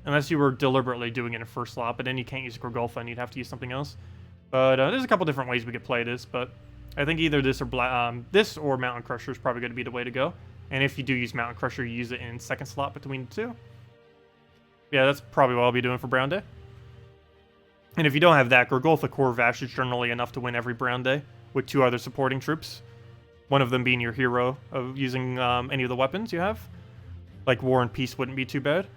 Unless you were deliberately doing it in first slot, but then you can't use Gorgolfa and you'd have to use something else. But there's a couple different ways we could play this, but I think either this or Mountain Crusher is probably going to be the way to go. And if you do use Mountain Crusher, you use it in second slot between the two. Yeah, that's probably what I'll be doing for Brown Day. And if you don't have that, Gorgolfa Corvash is generally enough to win every Brown Day with two other supporting troops. One of them being your hero of using any of the weapons you have. Like War and Peace wouldn't be too bad.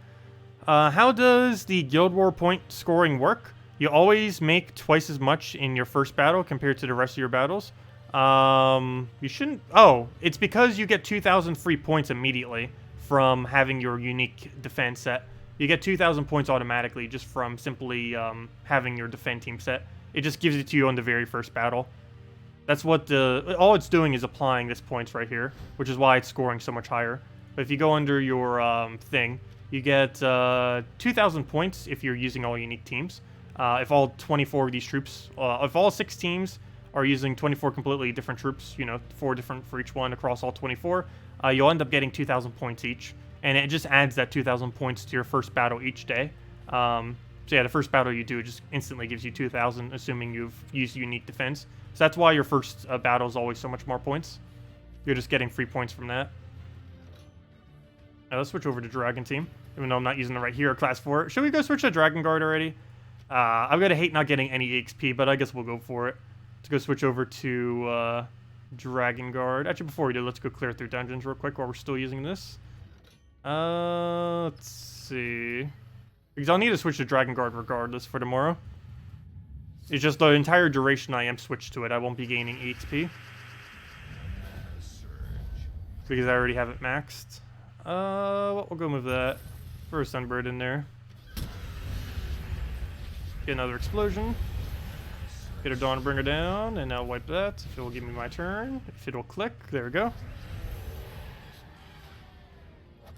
How does the Guild War point scoring work? You always make twice as much in your first battle compared to the rest of your battles. You shouldn't... Oh, it's because you get 2,000 free points immediately from having your unique defense set. You get 2,000 points automatically just from simply having your defend team set. It just gives it to you on the very first battle. That's what all it's doing is applying this points right here, which is why it's scoring so much higher. But if you go under your thing, you get 2,000 points if you're using all unique teams. If all 24 of these troops, if all 6 teams are using 24 completely different troops, you know, 4 different for each one across all 24, you'll end up getting 2,000 points each. And it just adds that 2,000 points to your first battle each day. So yeah, the first battle you do just instantly gives you 2,000, assuming you've used unique defense. So that's why your first battle is always so much more points. You're just getting free points from that. Let's switch over to Dragon Team, even though I'm not using the right hero class for it. Should we go switch to Dragon Guard already? I'm going to hate not getting any EXP, but I guess we'll go for it. Let's go switch over to Dragon Guard. Actually, before we do, let's go clear through dungeons real quick while we're still using this. Let's see. Because I'll need to switch to Dragon Guard regardless for tomorrow. It's just the entire duration I am switched to it. I won't be gaining EXP. Because I already have it maxed. Well, we'll go move that. Throw a Sunbird in there. Get another explosion. Get a Dawnbringer down, and now wipe that. If it will give me my turn. If it'll click, there we go.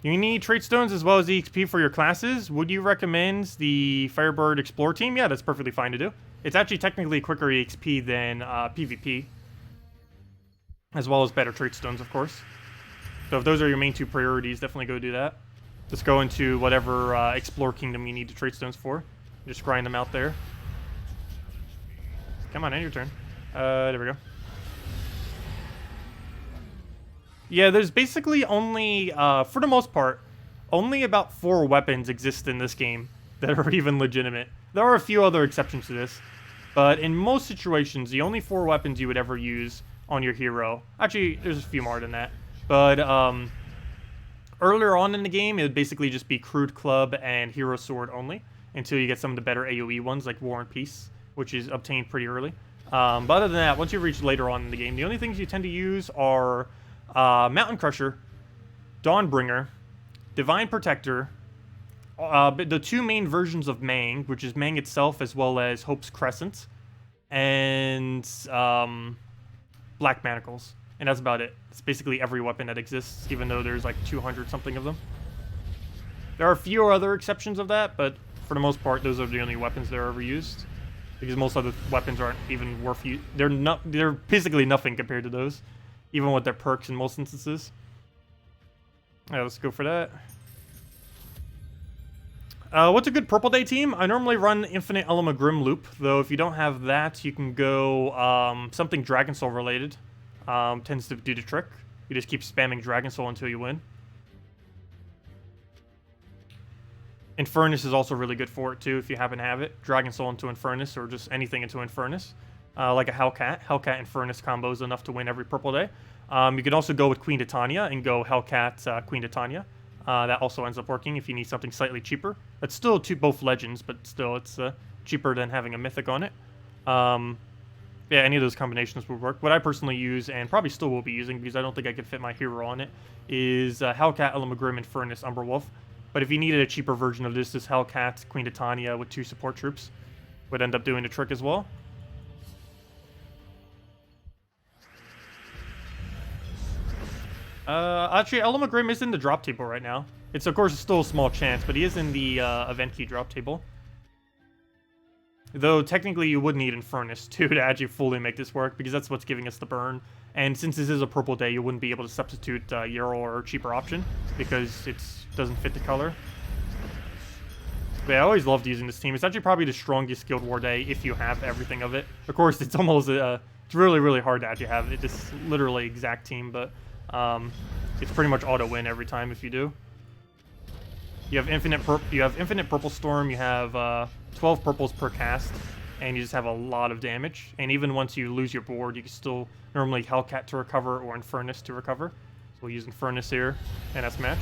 You need trait stones as well as EXP for your classes. Would you recommend the Firebird Explorer team? Yeah, that's perfectly fine to do. It's actually technically quicker EXP than PvP. As well as better trait stones, of course. So if those are your main 2 priorities, definitely go do that. Just go into whatever Explore Kingdom you need the trait stones for. Just grind them out there. Come on, end your turn. There we go. Yeah, there's basically only, for the most part, only about 4 weapons exist in this game that are even legitimate. There are a few other exceptions to this, but in most situations, the only 4 weapons you would ever use on your hero... Actually, there's a few more than that. But, earlier on in the game, it would basically just be Crude Club and Hero Sword only, until you get some of the better AoE ones, like War and Peace, which is obtained pretty early. But other than that, once you reach later on in the game, the only things you tend to use are Mountain Crusher, Dawnbringer, Divine Protector, the 2 main versions of Mang, which is Mang itself as well as Hope's Crescent, and Black Manacles. And that's about it. It's basically every weapon that exists, even though there's like 200 something of them. There are a few other exceptions of that, but for the most part, those are the only weapons that are ever used. Because most other weapons aren't even worth you. They're basically nothing compared to those, even with their perks in most instances. Alright, let's go for that. What's a good Purple Day team? I normally run Infinite Element Grim Loop, though if you don't have that, you can go something Dragon Soul related. Tends to do the trick. You just keep spamming Dragon Soul until you win. Infernus is also really good for it too, if you happen to have it. Dragon Soul into Infernus, or just anything into Infernus. Like a Hellcat. Hellcat Infernus combo is enough to win every Purple Day. You can also go with Queen Titania and go Hellcat Queen Titania. That also ends up working if you need something slightly cheaper. It's still both legends, but still it's cheaper than having a mythic on it. Yeah, any of those combinations would work. What I personally use, and probably still will be using, because I don't think I could fit my hero on it, is Hellcat, Elamagrim, Infernus, Umberwolf. But if you needed a cheaper version of this Hellcat, Queen Titania with 2 support troops would end up doing the trick as well. Actually, Elamagrim is in the drop table right now. It's, of course, still a small chance, but he is in the event key drop table. Though, technically, you would need Infernus, too, to actually fully make this work, because that's what's giving us the burn. And since this is a Purple Day, you wouldn't be able to substitute Euro or a cheaper option, because it doesn't fit the color. But yeah, I always loved using this team. It's actually probably the strongest Guild War Day, if you have everything of it. Of course, it's almost, it's really, really hard to actually have it. It's literally exact team, but it's pretty much auto-win every time if you do. You have infinite Purple Storm, you have 12 purples per cast, and you just have a lot of damage. And even once you lose your board, you can still normally Hellcat to recover or Infernus to recover. So we'll use Infernus here, and that's match.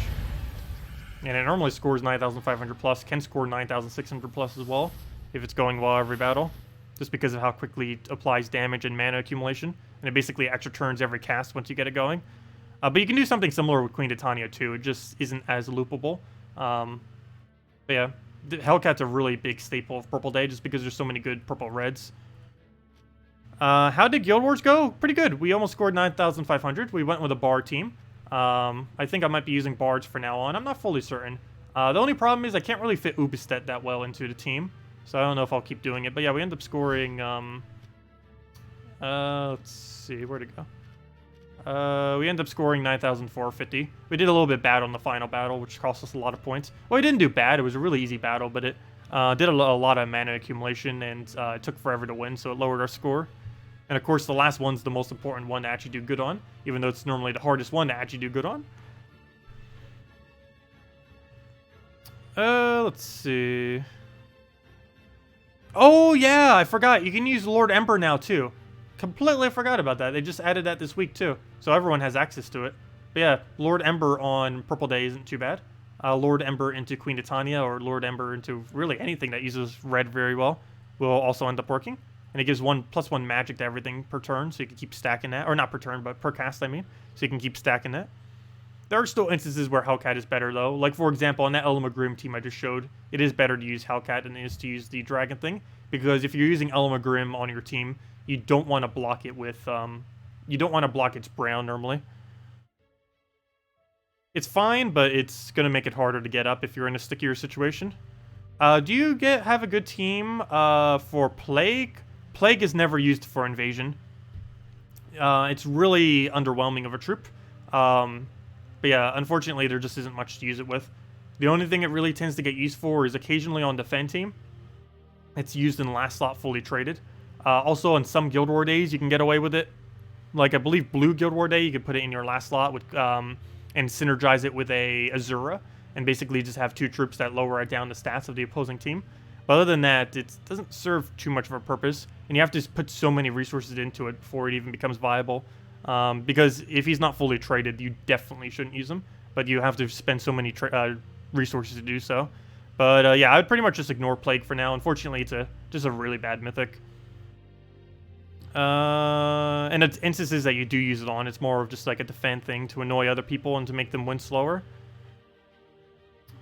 And it normally scores 9,500 plus, can score 9,600 plus as well, if it's going well every battle, just because of how quickly it applies damage and mana accumulation. And it basically extra turns every cast once you get it going. But you can do something similar with Queen Titania too, it just isn't as loopable. But yeah, Hellcat's a really big staple of Purple Day just because there's so many good purple reds. How did Guild Wars go? Pretty good. We almost scored 9,500. We went with a Bard team. I think I might be using Bards for now on. I'm not fully certain. The only problem is I can't really fit Ubistet that well into the team. So I don't know if I'll keep doing it. But yeah, we end up scoring... let's see, where'd it go? We end up scoring 9,450. We did a little bit bad on the final battle, which cost us a lot of points. Well, we didn't do bad. It was a really easy battle, but it did a lot of mana accumulation, and it took forever to win, so it lowered our score. And of course, the last one's the most important one to actually do good on, even though it's normally the hardest one to actually do good on. Let's see. Oh, yeah, I forgot. You can use Lord Ember now, too. Completely forgot about that. They just added that this week, too. So everyone has access to it. But yeah, Lord Ember on Purple Day isn't too bad. Lord Ember into Queen Titania, or Lord Ember into really anything that uses red very well, will also end up working. And it gives +1 magic to everything per turn, so you can keep stacking that. Or not per turn, but per cast, I mean. So you can keep stacking that. There are still instances where Hellcat is better, though. Like, for example, on that Elamagrim team I just showed, it is better to use Hellcat than it is to use the Dragon thing. Because if you're using Elamagrim on your team, you don't want to block it with... you don't want to block its brown, normally. It's fine, but it's going to make it harder to get up if you're in a stickier situation. Do you have a good team for Plague? Plague is never used for Invasion. It's really underwhelming of a troop. But yeah, unfortunately, there just isn't much to use it with. The only thing it really tends to get used for is occasionally on Defend team. It's used in last slot fully traded. Also, on some Guild War days, you can get away with it. like I believe Blue Guild War Day, you could put it in your last slot with and synergize it with a Azura, and basically just have 2 troops that lower down the stats of the opposing team. But other than that, it doesn't serve too much of a purpose, and you have to put so many resources into it before it even becomes viable. Because if he's not fully traded, you definitely shouldn't use him, but you have to spend so many resources to do so. But yeah, I would pretty much just ignore Plague for now. Unfortunately, it's just a really bad mythic. And it's instances that you do use it on, it's more of just like a defend thing to annoy other people and to make them win slower.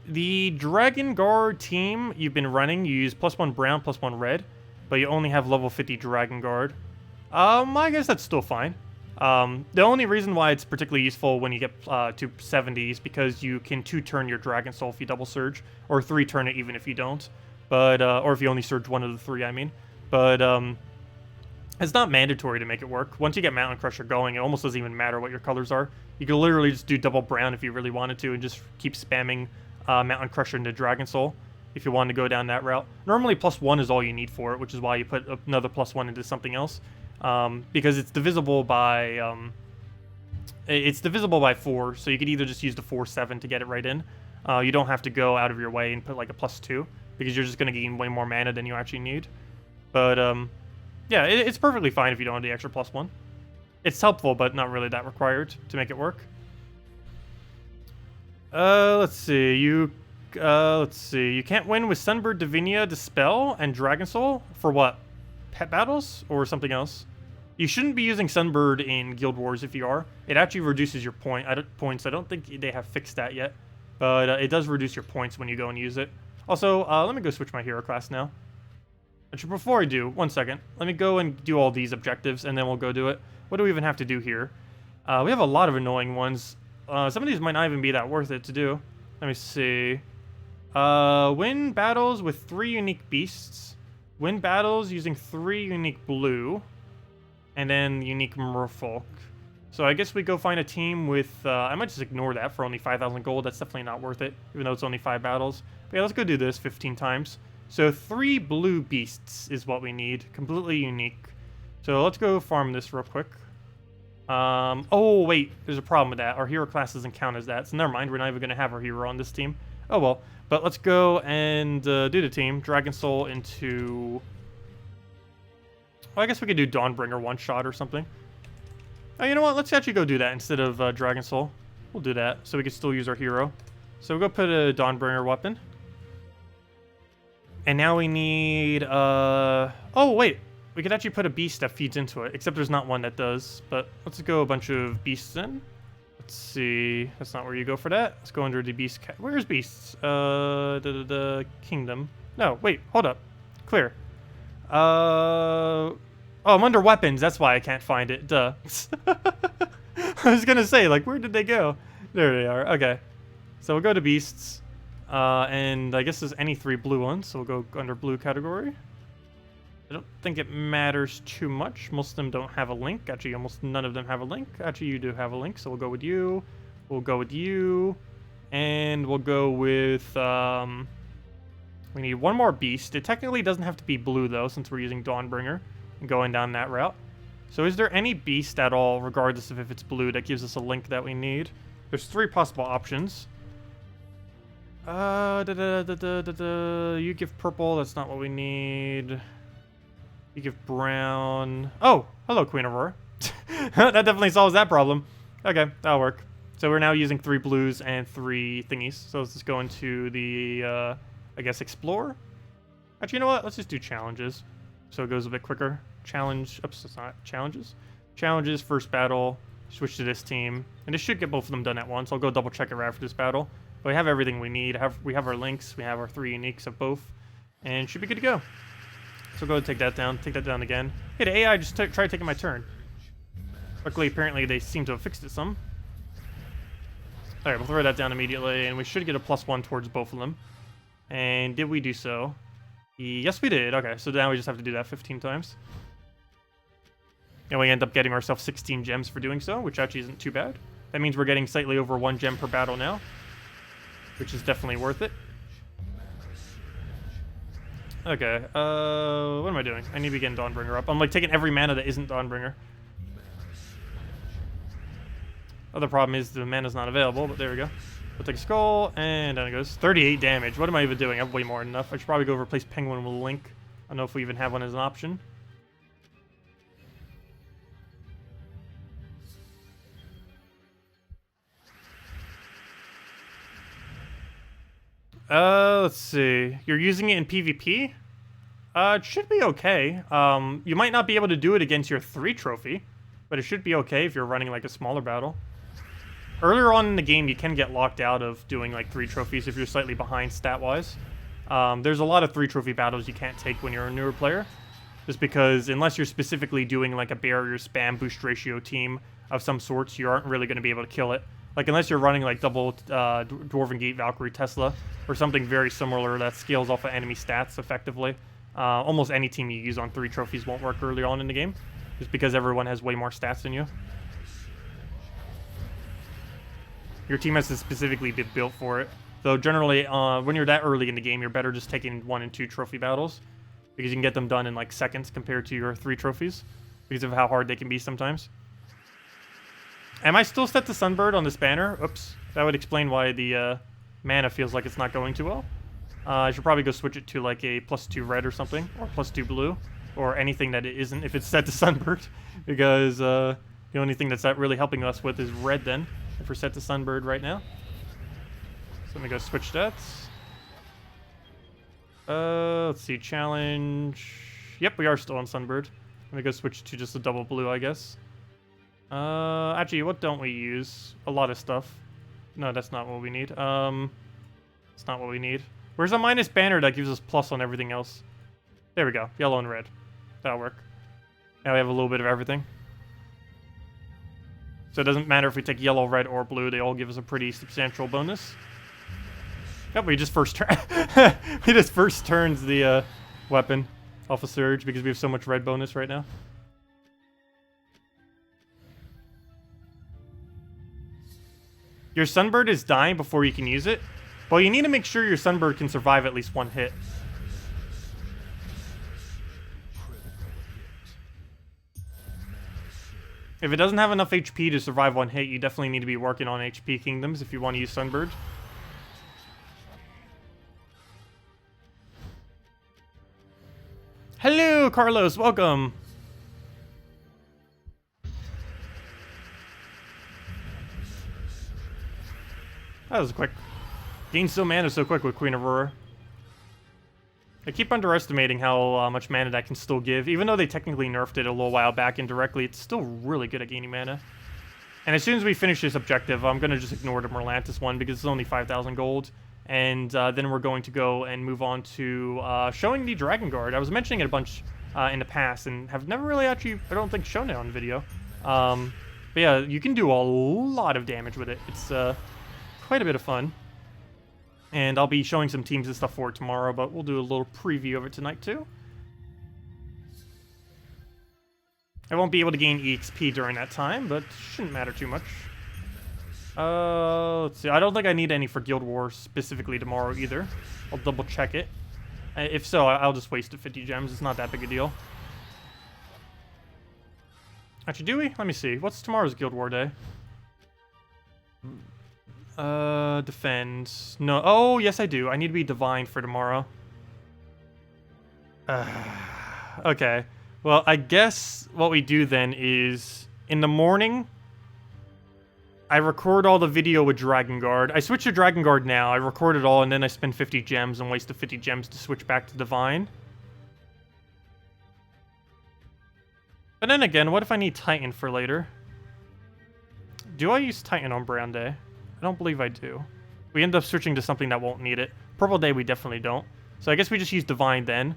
The Dragon Guard team you've been running, you use +1 brown, +1 red, but you only have level 50 Dragon Guard. I guess that's still fine. The only reason why it's particularly useful when you get to 70 is because you can 2-turn your Dragon Soul if you double surge, or 3-turn it even if you don't. But or if you only surge one of the 3, I mean. But it's not mandatory to make it work. Once you get Mountain Crusher going, it almost doesn't even matter what your colors are. You can literally just do double brown if you really wanted to, and just keep spamming Mountain Crusher into Dragon Soul if you want to go down that route. Normally +1 is all you need for it, which is why you put another +1 into something else. Because it's divisible by 4, so you could either just use the 4/7 to get it right in. You don't have to go out of your way and put like a +2, because you're just going to gain way more mana than you actually need. But yeah, it's perfectly fine if you don't have the extra +1. It's helpful, but not really that required to make it work. Let's see. You can't win with Sunbird, Divinia, Dispel, and Dragon Soul for what? Pet battles or something else? You shouldn't be using Sunbird in Guild Wars if you are. It actually reduces your points. I don't think they have fixed that yet, but it does reduce your points when you go and use it. Also, let me go switch my hero class now. Actually, before I do, 1 second. Let me go and do all these objectives, and then we'll go do it. What do we even have to do here? We have a lot of annoying ones. Some of these might not even be that worth it to do. Let me see. Win battles with 3 unique beasts. Win battles using 3 unique blue. And then unique merfolk. So I guess we go find a team with... I might just ignore that for only 5,000 gold. That's definitely not worth it, even though it's only 5 battles. But yeah, let's go do this 15 times. So 3 blue beasts is what we need. Completely unique. So let's go farm this real quick. Oh, wait. There's a problem with that. Our hero class doesn't count as that. So never mind. We're not even going to have our hero on this team. Oh, well. But let's go and do the team. Dragon Soul into... Well, I guess we could do Dawnbringer one-shot or something. Oh, you know what? Let's actually go do that instead of Dragon Soul. We'll do that, so we can still use our hero. So we'll go put a Dawnbringer weapon. And now we need... Oh, wait. We could actually put a beast that feeds into it, except there's not one that does. But let's go a bunch of beasts in. Let's see. That's not where you go for that. Let's go under the beast... Where's beasts? The kingdom. No, wait. Hold up. Clear. Oh, I'm under weapons. That's why I can't find it. Duh. I was gonna say, like, where did they go? There they are. Okay. So we'll go to beasts. And I guess there's any 3 blue ones, so we'll go under blue category. I don't think it matters too much. Most of them don't have a link. Actually, almost none of them have a link. Actually, you do have a link, so we'll go with you. We'll go with you. And we'll go with... We need 1 more beast. It technically doesn't have to be blue, though, since we're using Dawnbringer and going down that route. So is there any beast at all, regardless of if it's blue, that gives us a link that we need? There's 3 possible options. You give purple. That's not what we need. You give brown. Oh, hello, Queen Aurora. That definitely solves that problem. Okay, that'll work. So we're now using 3 blues and 3 thingies. So let's just go into the... I guess explore? Actually, you know what? Let's just do challenges. So it goes a bit quicker. Challenge, oops, it's not challenges. Challenges, first battle, switch to this team. And this should get both of them done at once. I'll go double check it right after this battle. But we have everything we need. We have our links, we have our 3 uniques of both. And should be good to go. So go ahead and take that down again. Hey, the AI just tried taking my turn. Luckily, apparently they seem to have fixed it some. Alright, we'll throw that down immediately, and we should get a +1 towards both of them. And did we do so? Yes, we did. Okay, so now we just have to do that 15 times. And we end up getting ourselves 16 gems for doing so, which actually isn't too bad. That means we're getting slightly over 1 gem per battle now, which is definitely worth it. Okay, what am I doing? I need to be getting Dawnbringer up. I'm like taking every mana that isn't Dawnbringer. Other problem is the mana's not available, but there we go. We'll take a skull, and down it goes. 38 damage. What am I even doing? I have way more than enough. I should probably go replace Penguin with Link. I don't know if we even have one as an option. Let's see. You're using it in PvP? It should be okay. You might not be able to do it against your 3 trophy, but it should be okay if you're running like a smaller battle. Earlier on in the game, you can get locked out of doing like 3 trophies if you're slightly behind stat-wise. There's a lot of 3 trophy battles you can't take when you're a newer player, just because unless you're specifically doing like a barrier spam boost ratio team of some sorts, you aren't really going to be able to kill it. Like unless you're running like double Dwarven Gate Valkyrie Tesla or something very similar that scales off of enemy stats effectively. Almost any team you use on 3 trophies won't work early on in the game, just because everyone has way more stats than you. Your team has to specifically be built for it. Though generally, when you're that early in the game, you're better just taking 1 and 2 trophy battles, because you can get them done in like seconds compared to your 3 trophies, because of how hard they can be sometimes. Am I still set to Sunbird on this banner? Oops. That would explain why the mana feels like it's not going too well. I should probably go switch it to like a +2 red or something, or +2 blue, or anything that it isn't if it's set to Sunbird, because the only thing that's not really helping us with is red then, if we're set to Sunbird right now. So let me go switch stats. Let's see, challenge. Yep, we are still on Sunbird. Let me go switch to just a double blue, I guess. Actually, what don't we use? A lot of stuff. No, that's not what we need. It's not what we need. Where's a minus banner that gives us plus on everything else? There we go. Yellow and red. That'll work. Now we have a little bit of everything. So it doesn't matter if we take yellow, red, or blue. They all give us a pretty substantial bonus. Yep, we just first turn. He just first turns the weapon off a surge because we have so much red bonus right now. Your Sunbird is dying before you can use it. Well, you need to make sure your Sunbird can survive at least 1 hit. If it doesn't have enough HP to survive 1 hit, you definitely need to be working on HP Kingdoms if you want to use Sunbird. Hello, Carlos. Welcome. That was quick. Gain so mana so quick with Queen Aurora. I keep underestimating how much mana that can still give. Even though they technically nerfed it a little while back indirectly, it's still really good at gaining mana. And as soon as we finish this objective, I'm going to just ignore the Merlantis one because it's only 5,000 gold. And then we're going to go and move on to showing the Dragon Guard. I was mentioning it a bunch in the past and have never really actually, I don't think, shown it on video. But yeah, you can do a lot of damage with it. It's quite a bit of fun. And I'll be showing some teams and stuff for it tomorrow, but we'll do a little preview of it tonight too. I won't be able to gain EXP during that time, but shouldn't matter too much. Let's see. I don't think I need any for Guild Wars specifically tomorrow either. I'll double check it. If so, I'll just waste 50 gems. It's not that big a deal. Actually, do we? Let me see. What's tomorrow's Guild War day? Defend. No. Oh, yes, I do. I need to be divine for tomorrow. Okay. Well, I guess what we do then is in the morning, I record all the video with Dragon Guard. I switch to Dragon Guard now. I record it all, and then I spend 50 gems and waste the 50 gems to switch back to divine. But then again, what if I need Titan for later? Do I use Titan on Brown Day? I don't believe I do. We end up switching to something that won't need it. Purple Day, we definitely don't. So I guess we just use Divine then.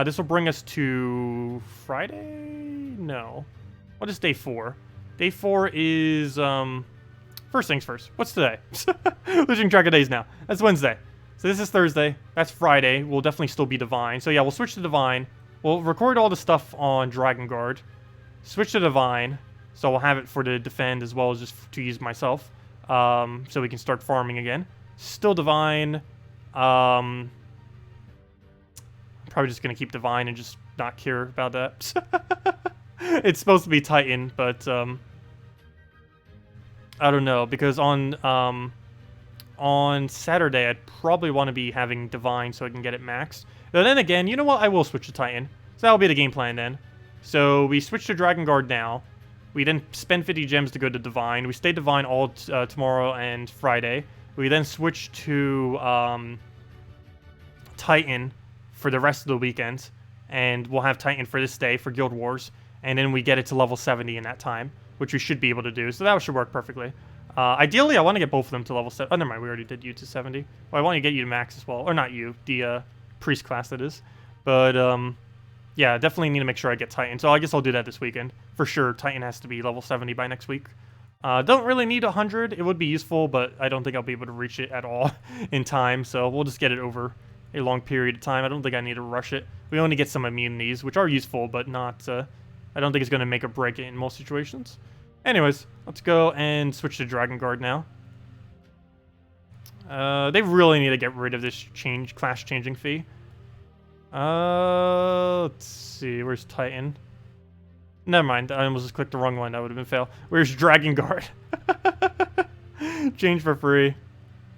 This will bring us to Friday? No. What is day 4? Day 4 is, first things first. What's today? Losing track of days now. That's Wednesday. So this is Thursday. That's Friday. We'll definitely still be Divine. So yeah, we'll switch to Divine. We'll record all the stuff on Dragon Guard. Switch to Divine. So we'll have it for the defend as well as just to use myself. So we can start farming again. Still Divine. Probably just going to keep Divine and just not care about that. It's supposed to be Titan, but I don't know, because on Saturday, I'd probably want to be having Divine so I can get it maxed. But then again, you know what? I will switch to Titan. So that'll be the game plan then. So we switch to Dragon Guard now. We then spend 50 gems to go to Divine. We stay Divine all tomorrow and Friday. We then switch to Titan for the rest of the weekend. And we'll have Titan for this day for Guild Wars. And then we get it to level 70 in that time, which we should be able to do. So that should work perfectly. Ideally, I want to get both of them to level 7. Oh, never mind. We already did you to 70. Well, I want to get you to max as well. Or not you. The priest class, that is. But, yeah, definitely need to make sure I get Titan. So I guess I'll do that this weekend. For sure, Titan has to be level 70 by next week. Don't really need 100. It would be useful, but I don't think I'll be able to reach it at all in time. So we'll just get it over a long period of time. I don't think I need to rush it. We only get some immunities, which are useful, but not... I don't think it's going to make or break it in most situations. Anyways, let's go and switch to Dragon Guard now. They really need to get rid of this class changing fee. Let's see. Where's Titan? Never mind. I almost just clicked the wrong one. That would have been fail. Where's Dragon Guard? Change for free.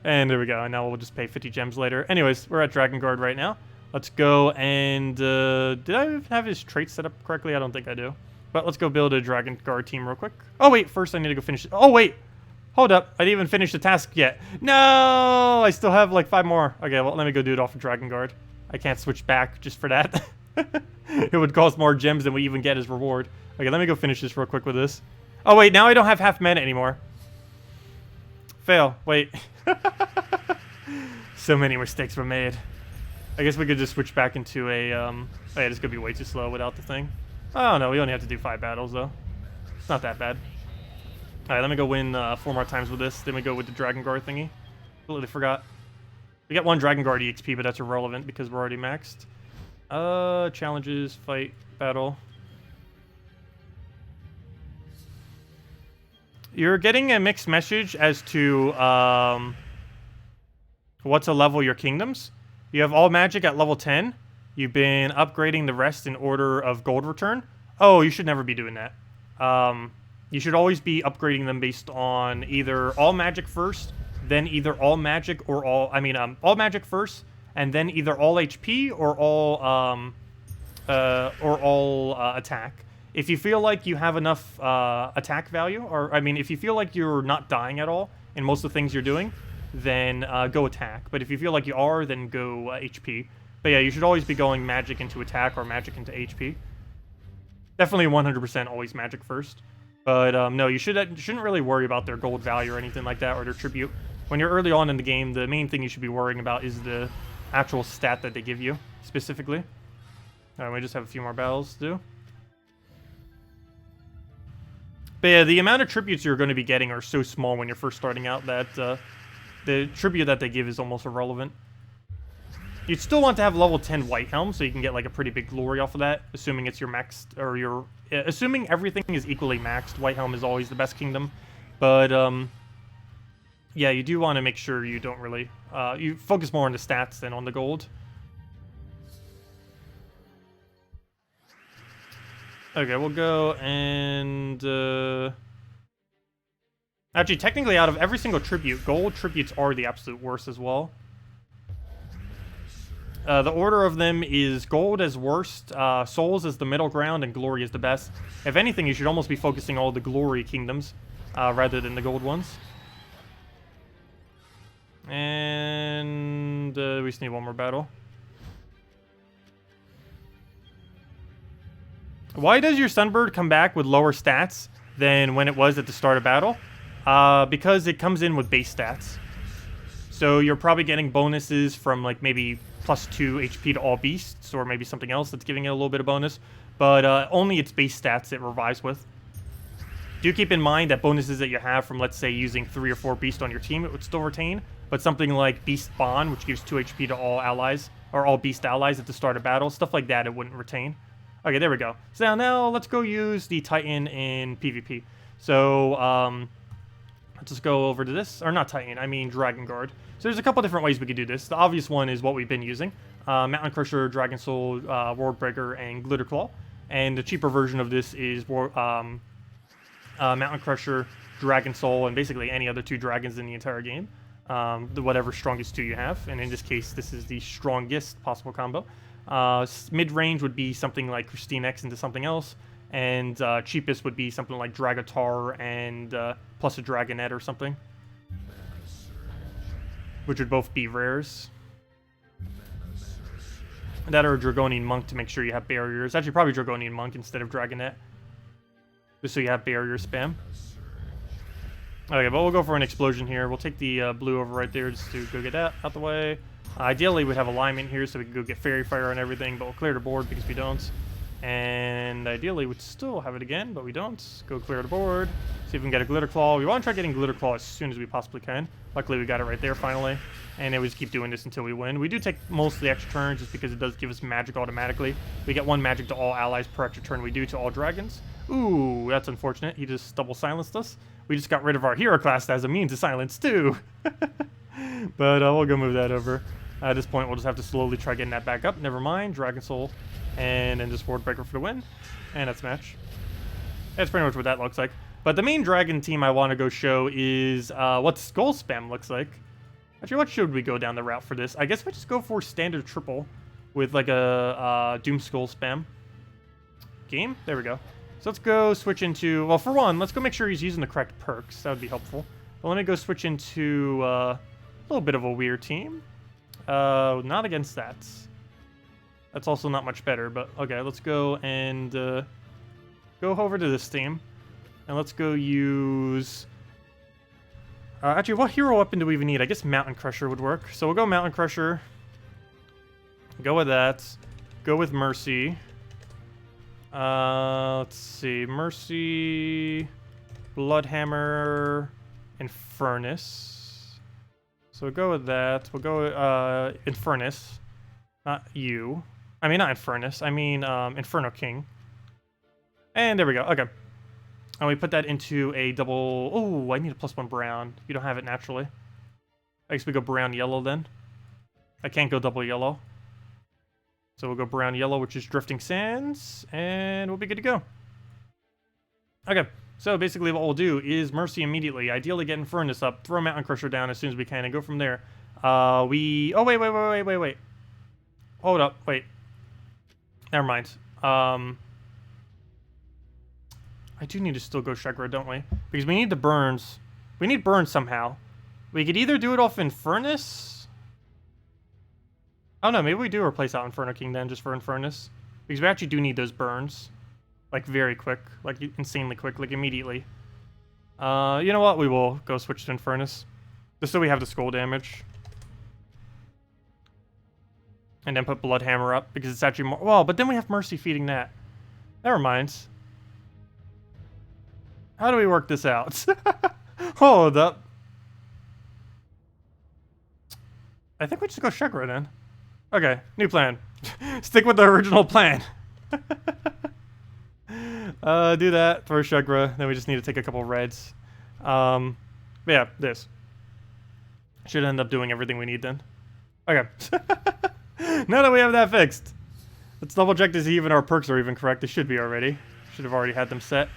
And there we go. And now we'll just pay 50 gems later. Anyways, we're at Dragon Guard right now. Let's go and... did I have his traits set up correctly? I don't think I do. But let's go build a Dragon Guard team real quick. Oh, wait. First, I need to go finish... Oh, wait. Hold up. I didn't even finish the task yet. No! I still have like 5 more. Okay, well, let me go do it off of Dragon Guard. I can't switch back just for that. It would cost more gems than we even get as reward. Okay, let me go finish this real quick with this. Oh, wait. Now I don't have half mana anymore. Fail. Wait. So many mistakes were made. I guess we could just switch back into a, oh yeah, this could be way too slow without the thing. Oh no, we only have to do 5 battles though. It's not that bad. Alright, let me go win 4 more times with this. Then we go with the Dragon Guard thingy. Completely forgot. We got 1 Dragon Guard EXP, but that's irrelevant because we're already maxed. Challenges, fight, battle. You're getting a mixed message as to, what to level your kingdoms. You have all magic at level 10. You've been upgrading the rest in order of gold return. Oh, you should never be doing that. You should always be upgrading them based on either all magic first, then either all magic or all... all magic first, and then either all HP or all attack. If you feel like you have enough attack value, or if you feel like you're not dying at all in most of the things you're doing, then go attack. But if you feel like you are, then go HP. But yeah, you should always be going magic into attack or magic into HP. Definitely 100% always magic first. But no, you shouldn't really worry about their gold value or anything like that, or their tribute. When you're early on in the game, the main thing you should be worrying about is the actual stat that they give you, specifically. Alright, we just have a few more battles to do. But yeah, the amount of tributes you're going to be getting are so small when you're first starting out that the tribute that they give is almost irrelevant. You'd still want to have level 10 White Helm, so you can get like a pretty big glory off of that, assuming it's your maxed, or your... assuming everything is equally maxed. White Helm is always the best kingdom. But, yeah, you do want to make sure you don't really... you focus more on the stats than on the gold. Okay, we'll go and... actually, technically, out of every single tribute, gold tributes are the absolute worst as well. The order of them is gold as worst, souls is the middle ground, and glory is the best. If anything, you should almost be focusing all the glory kingdoms rather than the gold ones. And we just need 1 more battle. Why does your Sunbird come back with lower stats than when it was at the start of battle? Because it comes in with base stats. So you're probably getting bonuses from like maybe +2 HP to all beasts, or maybe something else that's giving it a little bit of bonus. But only its base stats it revives with. Do keep in mind that bonuses that you have from, let's say, using 3 or 4 beasts on your team, it would still retain. But something like Beast Bond, which gives 2 HP to all allies, or all beast allies at the start of battle, stuff like that it wouldn't retain. Okay, there we go. So now let's go use the Titan in PvP. So, let's just go over to this. Or not Titan, I mean Dragon Guard. So there's a couple different ways we could do this. The obvious one is what we've been using. Mountain Crusher, Dragon Soul, World Breaker, and Glitter Claw. And the cheaper version of this is Mountain Crusher, Dragon Soul, and basically any other 2 dragons in the entire game. Whatever strongest 2 you have, and in this case, this is the strongest possible combo. Mid-range would be something like KrissTigger into something else, and cheapest would be something like Dragatar and plus a Dragonette or something, which would both be rares. That or a Dragonian Monk to make sure you have barriers. Actually, probably Dragonian Monk instead of Dragonette, just so you have barrier spam. Okay, but we'll go for an explosion here. We'll take the blue over right there just to go get that out the way. Ideally, we'd have alignment here so we can go get Fairy Fire and everything, but we'll clear the board because we don't. And ideally, we'd still have it again, but we don't. Go clear the board. See if we can get a Glitter Claw. We want to try getting Glitter Claw as soon as we possibly can. Luckily, we got it right there finally. And then we just keep doing this until we win. We do take most of the extra turns just because it does give us magic automatically. We get 1 magic to all allies per extra turn we do to all dragons. Ooh, that's unfortunate. He just double silenced us. We just got rid of our hero class as a means of silence too. But we'll go move that over. At this point, we'll just have to slowly try getting that back up. Never mind. Dragon Soul. And then just Ward Breaker for the win. And that's match. That's pretty much what that looks like. But the main dragon team I want to go show is what Skull Spam looks like. Actually, what should we go down the route for this? I guess we just go for standard triple with like a Doom Skull Spam. Game? There we go. So let's go switch into... Well, for one, let's go make sure he's using the correct perks. That would be helpful. But let me go switch into a little bit of a weird team. Not against that. That's also not much better, but okay, let's go and go over to this team. And let's go use... actually, what hero weapon do we even need? I guess Mountain Crusher would work. So we'll go Mountain Crusher. Go with that. Go with Mercy. Let's see. Mercy, Bloodhammer, and Furnace. So we'll go with that. We'll go Infernus. Not you. I mean, not Infernus. I mean Inferno King. And there we go. Okay. And we put that into a double... Oh, I need a +1 brown. You don't have it naturally. I guess we go brown-yellow then. I can't go double yellow. So we'll go brown-yellow, which is Drifting Sands, and we'll be good to go. Okay, so basically what we'll do is Mercy immediately. Ideally get Infernus up, throw Mountain Crusher down as soon as we can, and go from there. Oh, wait. Hold up, wait. Never mind. I do need to still go Shagra, don't we? Because we need the burns. We need burns somehow. We could either do it off Infernus. Oh no, maybe we do replace out Inferno King then, just for Infernus. Because we actually do need those burns. Like, very quick. Like, insanely quick. Like, immediately. You know what? We will go switch to Infernus. Just so we have the skull damage. And then put Bloodhammer up, because it's actually more... Well, but then we have Mercy feeding that. Never mind. How do we work this out? Hold up. I think we just go Shagra then. Okay, new plan. Stick with the original plan. Do that, throw Shagra, then we just need to take a couple reds. But yeah, this. Should end up doing everything we need then. Okay. Now that we have that fixed, let's double check to see even our perks are even correct. They should be already. Should have already had them set.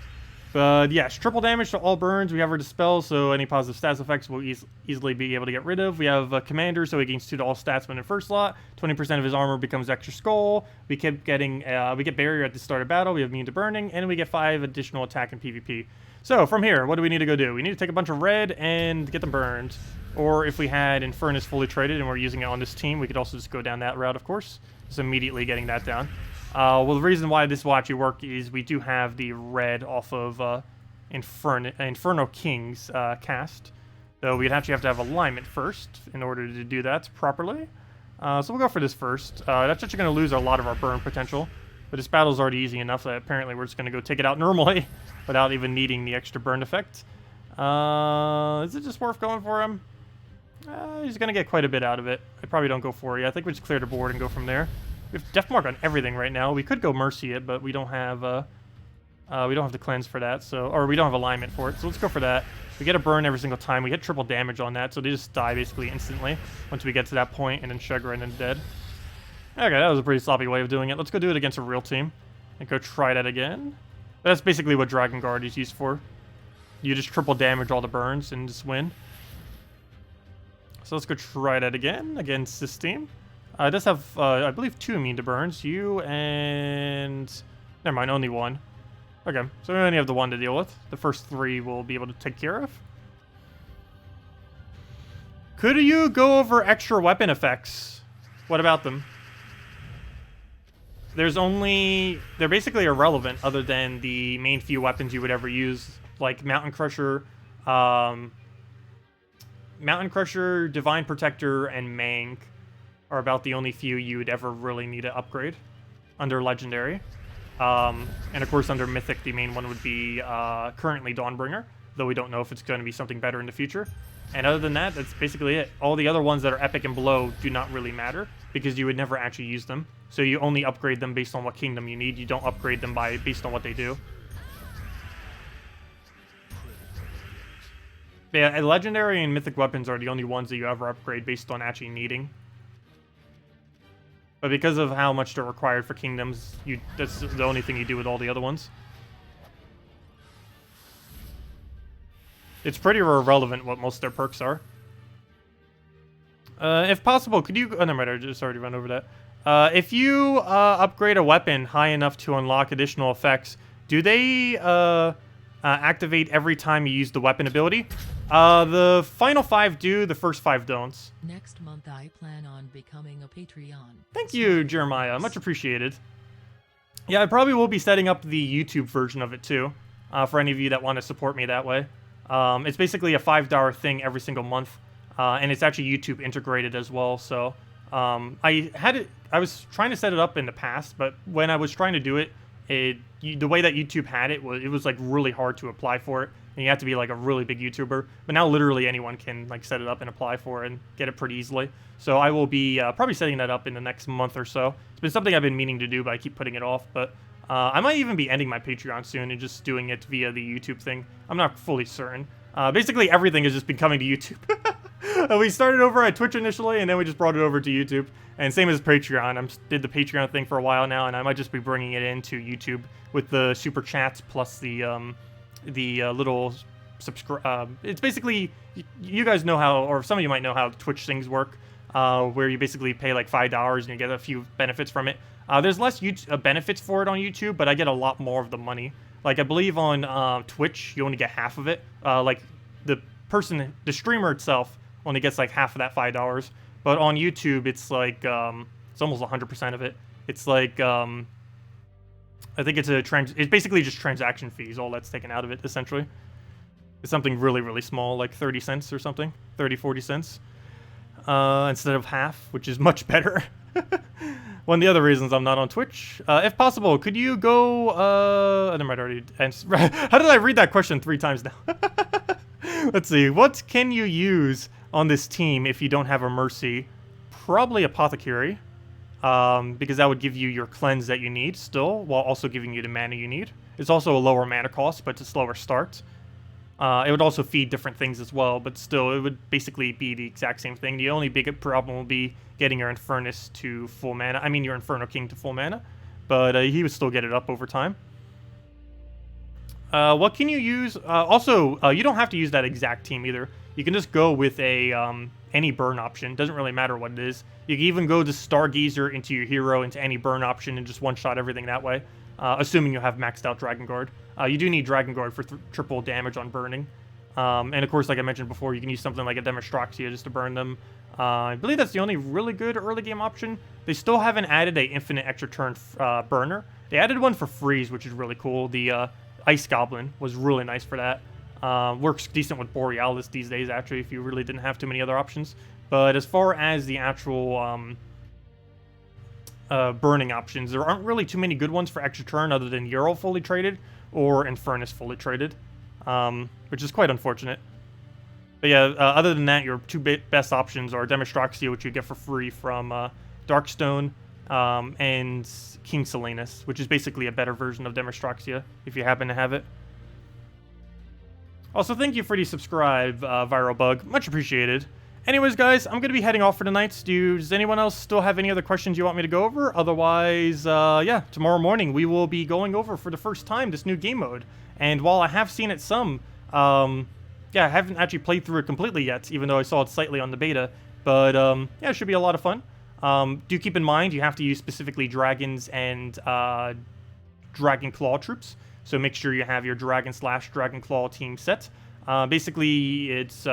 But yes, triple damage to all burns. We have our Dispel, so any positive stats effects we'll easily be able to get rid of. We have Commander, so he gains 2 to all stats when in first slot. 20% of his armor becomes extra skull. We keep getting, we get Barrier at the start of battle. We have Immune to Burning, and we get 5 additional attack in PvP. So from here, what do we need to go do? We need to take a bunch of red and get them burned. Or if we had Infernus fully traded and we're using it on this team, we could also just go down that route, of course. Just immediately getting that down. Well, the reason why this will actually work is we do have the red off of Inferno King's cast. Though we'd actually have to have alignment first in order to do that properly. So we'll go for this first. That's actually going to lose a lot of our burn potential. But this battle's already easy enough that apparently we're just going to go take it out normally without even needing the extra burn effect. Is it just worth going for him? He's going to get quite a bit out of it. I probably don't go for it. I think we just clear the board and go from there. We have Death Mark on everything right now. We could go Mercy it, but we don't have the cleanse for that, so or we don't have alignment for it. So let's go for that. We get a burn every single time. We get triple damage on that, so they just die basically instantly once we get to that point, and then Shagra and then dead. Okay, that was a pretty sloppy way of doing it. Let's go do it against a real team and go try that again. That's basically what Dragon Guard is used for. you just triple damage all the burns and just win. So let's go try that again against this team. It does have, I believe, 2 immune to burns. You and... Never mind, only 1. Okay, so we only have the 1 to deal with. The first 3 we'll be able to take care of. Could you go over extra weapon effects? What about them? There's only... They're basically irrelevant other than the main few weapons you would ever use. Like Mountain Crusher, Divine Protector, and Mang are about the only few you would ever really need to upgrade under Legendary. And of course under Mythic, the main one would be currently Dawnbringer, though we don't know if it's going to be something better in the future. And other than that, that's basically it. All the other ones that are Epic and below do not really matter, because you would never actually use them. So you only upgrade them based on what kingdom you need. You don't upgrade them based on what they do. But yeah, Legendary and Mythic weapons are the only ones that you ever upgrade based on actually needing. But because of how much they're required for kingdoms, that's the only thing you do with all the other ones. It's pretty irrelevant what most of their perks are. If possible, could you... Oh, no matter, I just already run over that. If you upgrade a weapon high enough to unlock additional effects, do they activate every time you use the weapon ability? The final 5 do, the first 5 don't. Next month I plan on becoming a Patreon. Thank you, Jeremiah. Much appreciated. Yeah, I probably will be setting up the YouTube version of it too, for any of you that want to support me that way. It's basically a $5 thing every single month, and it's actually YouTube integrated as well. So I was trying to set it up in the past, but when I was trying to do it, the way that YouTube had it was like really hard to apply for it, and you have to be like a really big YouTuber. But now literally anyone can like set it up and apply for it and get it pretty easily. So I will be probably setting that up in the next month or so. It's been something I've been meaning to do, but I keep putting it off. But I might even be ending my Patreon soon and just doing it via the YouTube thing. I'm not fully certain. Basically everything has just been coming to YouTube. We started over at Twitch initially, and then we just brought it over to YouTube. And same as Patreon. I did the Patreon thing for a while now, and I might just be bringing it into YouTube with the super chats plus the little subscribe. It's basically, you guys know how, or some of you might know how Twitch things work, where you basically pay like $5 and you get a few benefits from it. There's less benefits for it on YouTube, but I get a lot more of the money. Like I believe on Twitch, you only get half of it. Like the streamer itself only gets like half of that $5. But on YouTube, it's like, it's almost 100% of it. It's like, I think it's basically just transaction fees, all that's taken out of it, essentially. It's something really, really small, like 30 cents or something, 30, 40 cents, instead of half, which is much better. One of the other reasons I'm not on Twitch. If possible, could you go, I might already answer. How did I read that question 3 times now? Let's see, what can you use on this team if you don't have a Mercy? Probably Apothecary, because that would give you your cleanse that you need still, while also giving you the mana you need. It's also a lower mana cost, but it's a slower start. It would also feed different things as well, but still, it would basically be the exact same thing. The only big problem will be getting your Infernus to full mana. I mean, your Inferno King to full mana, but he would still get it up over time. What can you use? Also, you don't have to use that exact team either. You can just go with a any burn option. Doesn't really matter what it is. You can even go to Stargazer into your hero, into any burn option, and just one-shot everything that way, assuming you have maxed out Dragon Guard. You do need Dragon Guard for triple damage on burning. And of course, like I mentioned before, you can use something like a Demonstraxia just to burn them. I believe that's the only really good early game option. They still haven't added a infinite extra turn burner. They added one for freeze, which is really cool. The Ice Goblin was really nice for that. Works decent with Borealis these days, actually, if you really didn't have too many other options. But as far as the actual burning options, there aren't really too many good ones for extra turn other than Euro fully traded or Infernus fully traded, which is quite unfortunate. But yeah, other than that, your 2 best options are Demonstraxia, which you get for free from Darkstone, and King Silenus, which is basically a better version of Demonstraxia, if you happen to have it. Also, thank you for the subscribe, Viral Bug. Much appreciated. Anyways, guys, I'm going to be heading off for tonight. Does anyone else still have any other questions you want me to go over? Otherwise, yeah, tomorrow morning we will be going over for the first time this new game mode. And while I have seen it some, Yeah, I haven't actually played through it completely yet, even though I saw it slightly on the beta. But yeah, it should be a lot of fun. Do keep in mind you have to use specifically dragons and dragon claw troops. So make sure you have your dragon/dragon claw team set. Basically, it's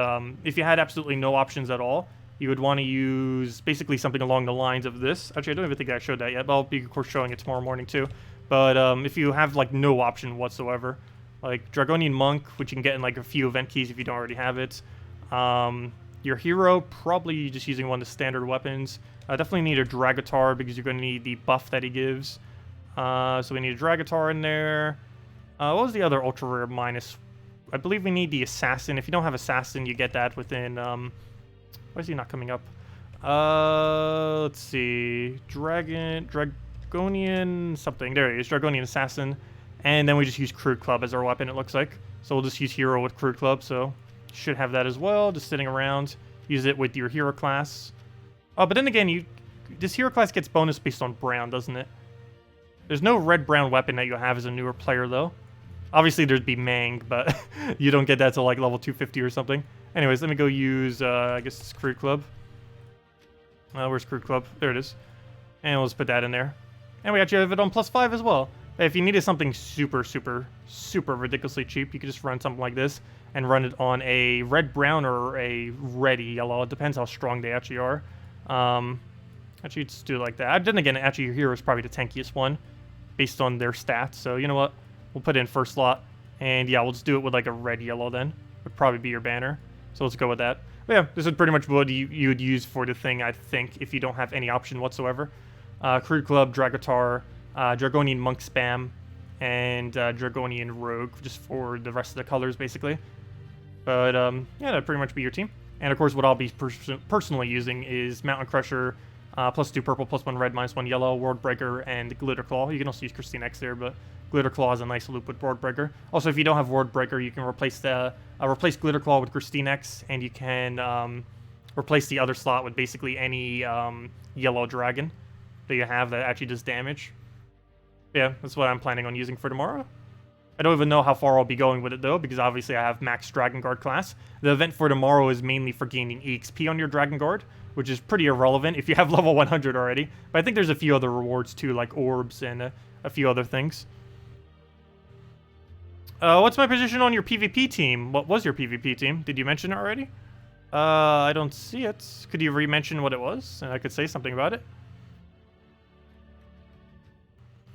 if you had absolutely no options at all, you would want to use basically something along the lines of this. Actually, I don't even think I showed that yet, but I'll be, of course, showing it tomorrow morning, too. But if you have, like, no option whatsoever, like Dragonian Monk, which you can get in, like, a few event keys if you don't already have it. Your hero, probably just using one of the standard weapons. Definitely need a Dragatar, because you're going to need the buff that he gives. So we need a Dragatar in there. What was the other ultra rare minus? I believe we need the Assassin. If you don't have Assassin, you get that within... why is he not coming up? Let's see. Dragonian something. There he is. Dragonian Assassin. And then we just use Crude Club as our weapon, it looks like. So we'll just use Hero with Crude Club. So should have that as well. Just sitting around. Use it with your Hero class. Oh, but then again, this Hero class gets bonus based on brown, doesn't it? There's no red-brown weapon that you have as a newer player, though. Obviously, there'd be Mang, but you don't get that till like level 250 or something. Anyways, let me go use, I guess it's Crude Club. Where's Crude Club? There it is. And we'll just put that in there. And we actually have it on +5 as well. If you needed something super, super, super ridiculously cheap, you could just run something like this and run it on a red-brown or a red-yellow. It depends how strong they actually are. Actually, just do it like that. Then again, actually, your hero is probably the tankiest one based on their stats. So, you know what? We'll put it in first slot. And yeah, we'll just do it with like a red-yellow then. Would probably be your banner. So let's go with that. But yeah, this is pretty much what you would use for the thing, I think, if you don't have any option whatsoever. Crude Club, Dragatar, Dragonian Monk Spam, and Dragonian Rogue, just for the rest of the colors, basically. But yeah, that'd pretty much be your team. And of course, what I'll be personally using is Mountain Crusher, +2 purple, +1 red, -1 yellow, World Breaker, and Glitter Claw. You can also use KrissTigger there, but Glitter Claw is a nice loop with World Breaker. Also, if you don't have World Breaker, you can replace Glitter Claw with KrissTigger, and you can replace the other slot with basically any yellow dragon that you have that actually does damage. Yeah, that's what I'm planning on using for tomorrow. I don't even know how far I'll be going with it, though, because obviously I have max Dragon Guard class. The event for tomorrow is mainly for gaining EXP on your Dragon Guard, which is pretty irrelevant if you have level 100 already. But I think there's a few other rewards, too, like orbs and a few other things. What's my position on your PvP team? What was your PvP team? Did you mention it already? I don't see it. Could you re-mention what it was? And I could say something about it.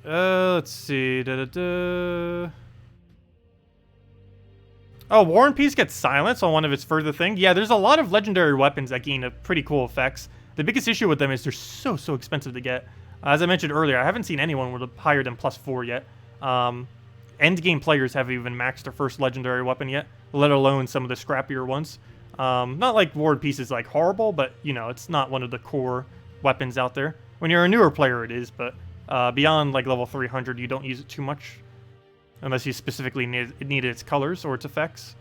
Let's see. Oh, War and Peace gets silence on one of its further things. Yeah, there's a lot of legendary weapons that gain pretty cool effects. The biggest issue with them is they're so expensive to get. As I mentioned earlier, I haven't seen anyone with higher than +4 yet. Endgame players haven't even maxed their first legendary weapon yet, let alone some of the scrappier ones. Not like War and Peace is like horrible, but you know, it's not one of the core weapons out there. When you're a newer player, it is, but beyond like level 300, you don't use it too much. Unless you specifically need its colors or its effects.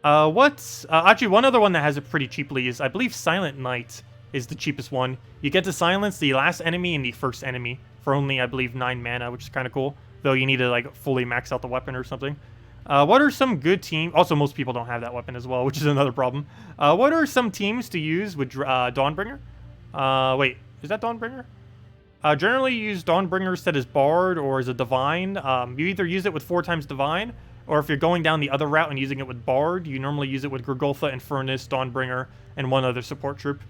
Actually, one other one that has it pretty cheaply is, I believe, Silent Knight is the cheapest one. You get to silence the last enemy and the first enemy for only, I believe, 9 mana, which is kind of cool. Though you need to, like, fully max out the weapon or something. What are some good teams? Also, most people don't have that weapon as well, which is another problem. What are some teams to use with Dawnbringer? Wait, is that Dawnbringer? Generally, you use Dawnbringer set as Bard or as a Divine. You either use it with 4 times Divine, or if you're going down the other route and using it with Bard, you normally use it with Gorgulfa, Infernus, Dawnbringer, and one other support troop.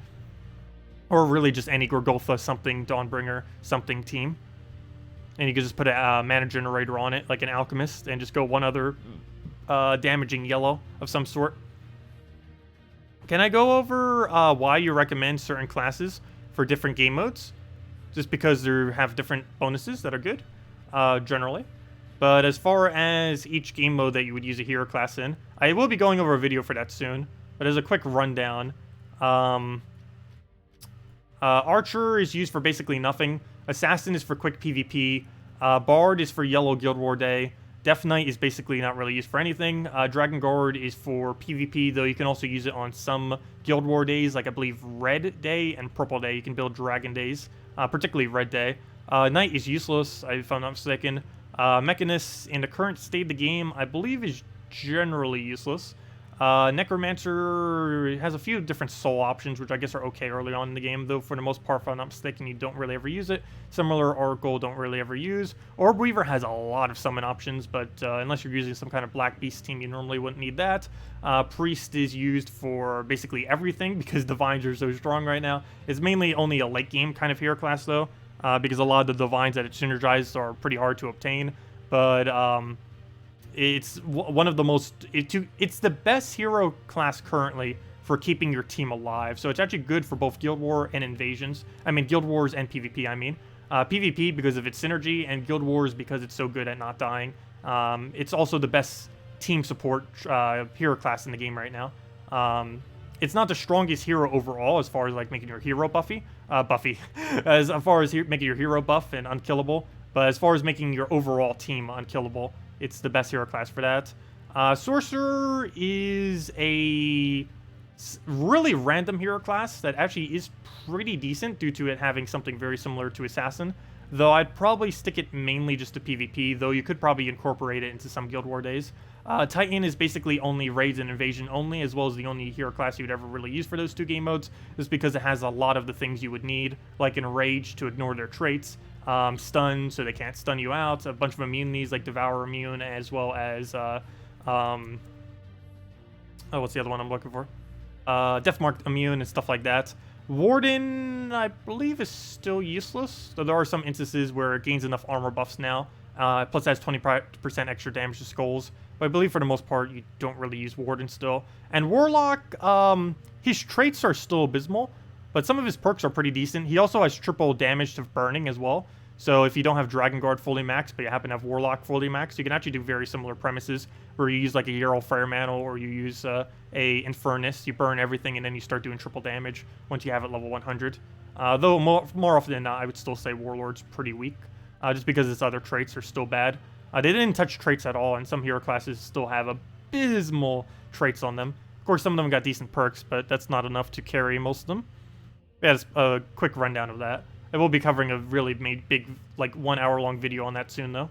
Or really just any Gorgulfa something, Dawnbringer something team. And you can just put a mana generator on it, like an Alchemist, and just go one other damaging yellow of some sort. Can I go over why you recommend certain classes for different game modes? Just because they have different bonuses that are good, generally. But as far as each game mode that you would use a hero class in, I will be going over a video for that soon. But as a quick rundown, Archer is used for basically nothing. Assassin is for quick PvP. Bard is for Yellow Guild War Day. Death Knight is basically not really used for anything. Dragon Guard is for PvP, though you can also use it on some Guild War days, like I believe Red Day and Purple Day. You can build Dragon Days, particularly Red Day. Knight is useless, if I'm not mistaken. Mechanist, in the current state of the game, I believe is generally useless. Necromancer has a few different soul options, which I guess are okay early on in the game, though for the most part, if I'm not mistaken, you don't really ever use it. Similar Oracle don't really ever use. Orb Weaver has a lot of summon options, but unless you're using some kind of Black Beast team, you normally wouldn't need that. Priest is used for basically everything because Divines are so strong right now. It's mainly only a late game kind of hero class, though, because a lot of the Divines that it synergizes are pretty hard to obtain. But it's one of the most... It's the best hero class currently for keeping your team alive. So it's actually good for both Guild War and Invasions. I mean, Guild Wars and PvP, I mean. PvP because of its synergy, and Guild Wars because it's so good at not dying. It's also the best team support hero class in the game right now. It's not the strongest hero overall as far as like making your hero buffy. As far as making your hero buff and unkillable. But as far as making your overall team unkillable, it's the best hero class for that. Sorcerer is a really random hero class that actually is pretty decent due to it having something very similar to Assassin. Though I'd probably stick it mainly just to PvP, though you could probably incorporate it into some Guild War days. Titan is basically only raids and invasion only, as well as the only hero class you'd ever really use for those two game modes, just because it has a lot of the things you would need, like Enrage to ignore their traits, stun so they can't stun you out, a bunch of immunities like Devour Immune, as well as, oh, what's the other one I'm looking for? Deathmark Immune and stuff like that. Warden, I believe, is still useless, though there are some instances where it gains enough armor buffs now, plus it has 20% extra damage to skulls, but I believe for the most part you don't really use Warden still. And Warlock, his traits are still abysmal, but some of his perks are pretty decent. He also has triple damage to burning as well. So if you don't have Dragon Guard fully maxed, but you happen to have Warlock fully maxed, you can actually do very similar premises where you use like a Yarrow Fire Mantle or you use a Infernus. You burn everything and then you start doing triple damage once you have it level 100. Though more often than not, I would still say Warlord's pretty weak, just because its other traits are still bad. They didn't touch traits at all, and some hero classes still have abysmal traits on them. Of course, some of them got decent perks, but that's not enough to carry most of them. That's a quick rundown of that. I will be covering a really big, like 1 hour long video on that soon, though.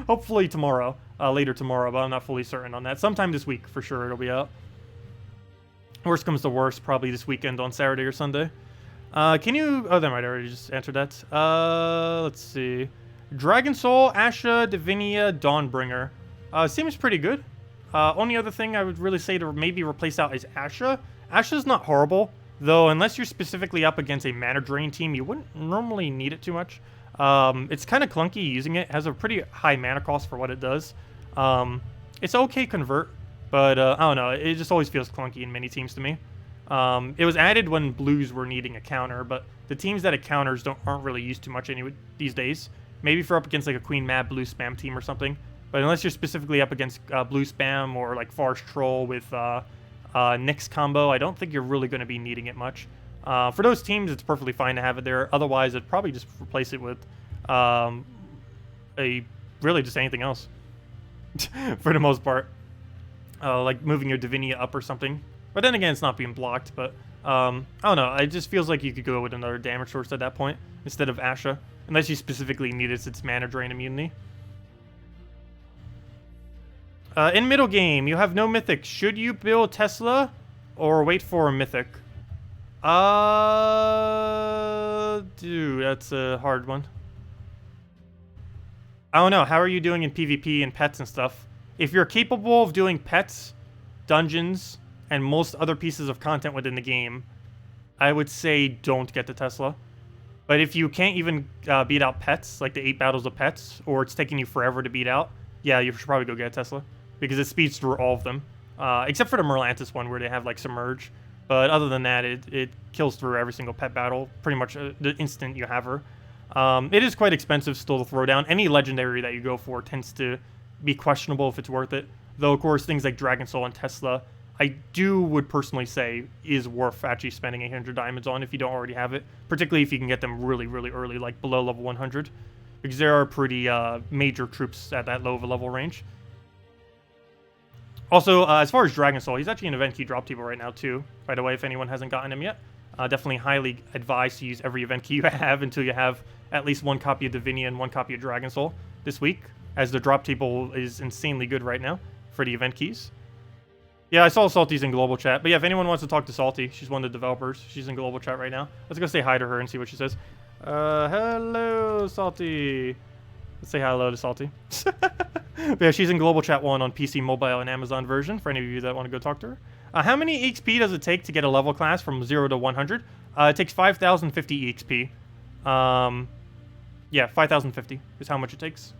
Hopefully tomorrow, later tomorrow, but I'm not fully certain on that. Sometime this week, for sure, it'll be out. Worst comes to worst, probably this weekend on Saturday or Sunday. Can you... Oh, that might already just answered that. Let's see. Dragon Soul, Asha, Divinia, Dawnbringer. Seems pretty good. Only other thing I would really say to maybe replace out is Asha. Asha's not horrible, though unless you're specifically up against a mana drain team, you wouldn't normally need it too much. It's kind of clunky using it. It has a pretty high mana cost for what it does. It's okay convert, but I don't know. It just always feels clunky in many teams to me. It was added when blues were needing a counter, but the teams that it counters aren't really used too much anyway these days. Maybe if you're up against like a Queen Mab blue spam team or something, but unless you're specifically up against blue spam or like Forest Troll with Nyx combo, I don't think you're really going to be needing it much. For those teams, it's perfectly fine to have it there. Otherwise, I'd probably just replace it with really just anything else for the most part. Like moving your Divinia up or something. But then again, it's not being blocked, but I don't know. It just feels like you could go with another damage source at that point instead of Asha, unless you specifically need its mana drain immunity. In middle game, you have no mythic. Should you build Tesla or wait for a mythic? Dude, that's a hard one. I don't know. How are you doing in PvP and pets and stuff? If you're capable of doing pets, dungeons, and most other pieces of content within the game, I would say don't get the Tesla. But if you can't even beat out pets, like the 8 battles of pets, or it's taking you forever to beat out, yeah, you should probably go get a Tesla. Because it speeds through all of them. Except for the Merlantis one where they have like Submerge. But other than that, it kills through every single pet battle pretty much the instant you have her. It is quite expensive still to throw down. Any legendary that you go for tends to be questionable if it's worth it. Though, of course, things like Dragon Soul and Tesla, I would personally say is worth actually spending 800 diamonds on if you don't already have it. Particularly if you can get them really, really early, like below level 100. Because there are pretty major troops at that low of a level range. Also, as far as Dragon Soul, he's actually an event key drop table right now too, by the way, if anyone hasn't gotten him yet. Definitely highly advised to use every event key you have until you have at least one copy of Divinia and one copy of Dragon Soul this week, as the drop table is insanely good right now for the event keys. Yeah, I saw Salty's in global chat. But yeah, if anyone wants to talk to Salty, she's one of the developers. She's in global chat right now. Let's go say hi to her and see what she says. Hello, Salty. Let's say hello to Salty. But yeah, she's in global chat 1 on PC, mobile, and Amazon version for any of you that want to go talk to her. How many EXP does it take to get a level class from 0 to 100? It takes 5,050 EXP. Yeah, 5,050 is how much it takes.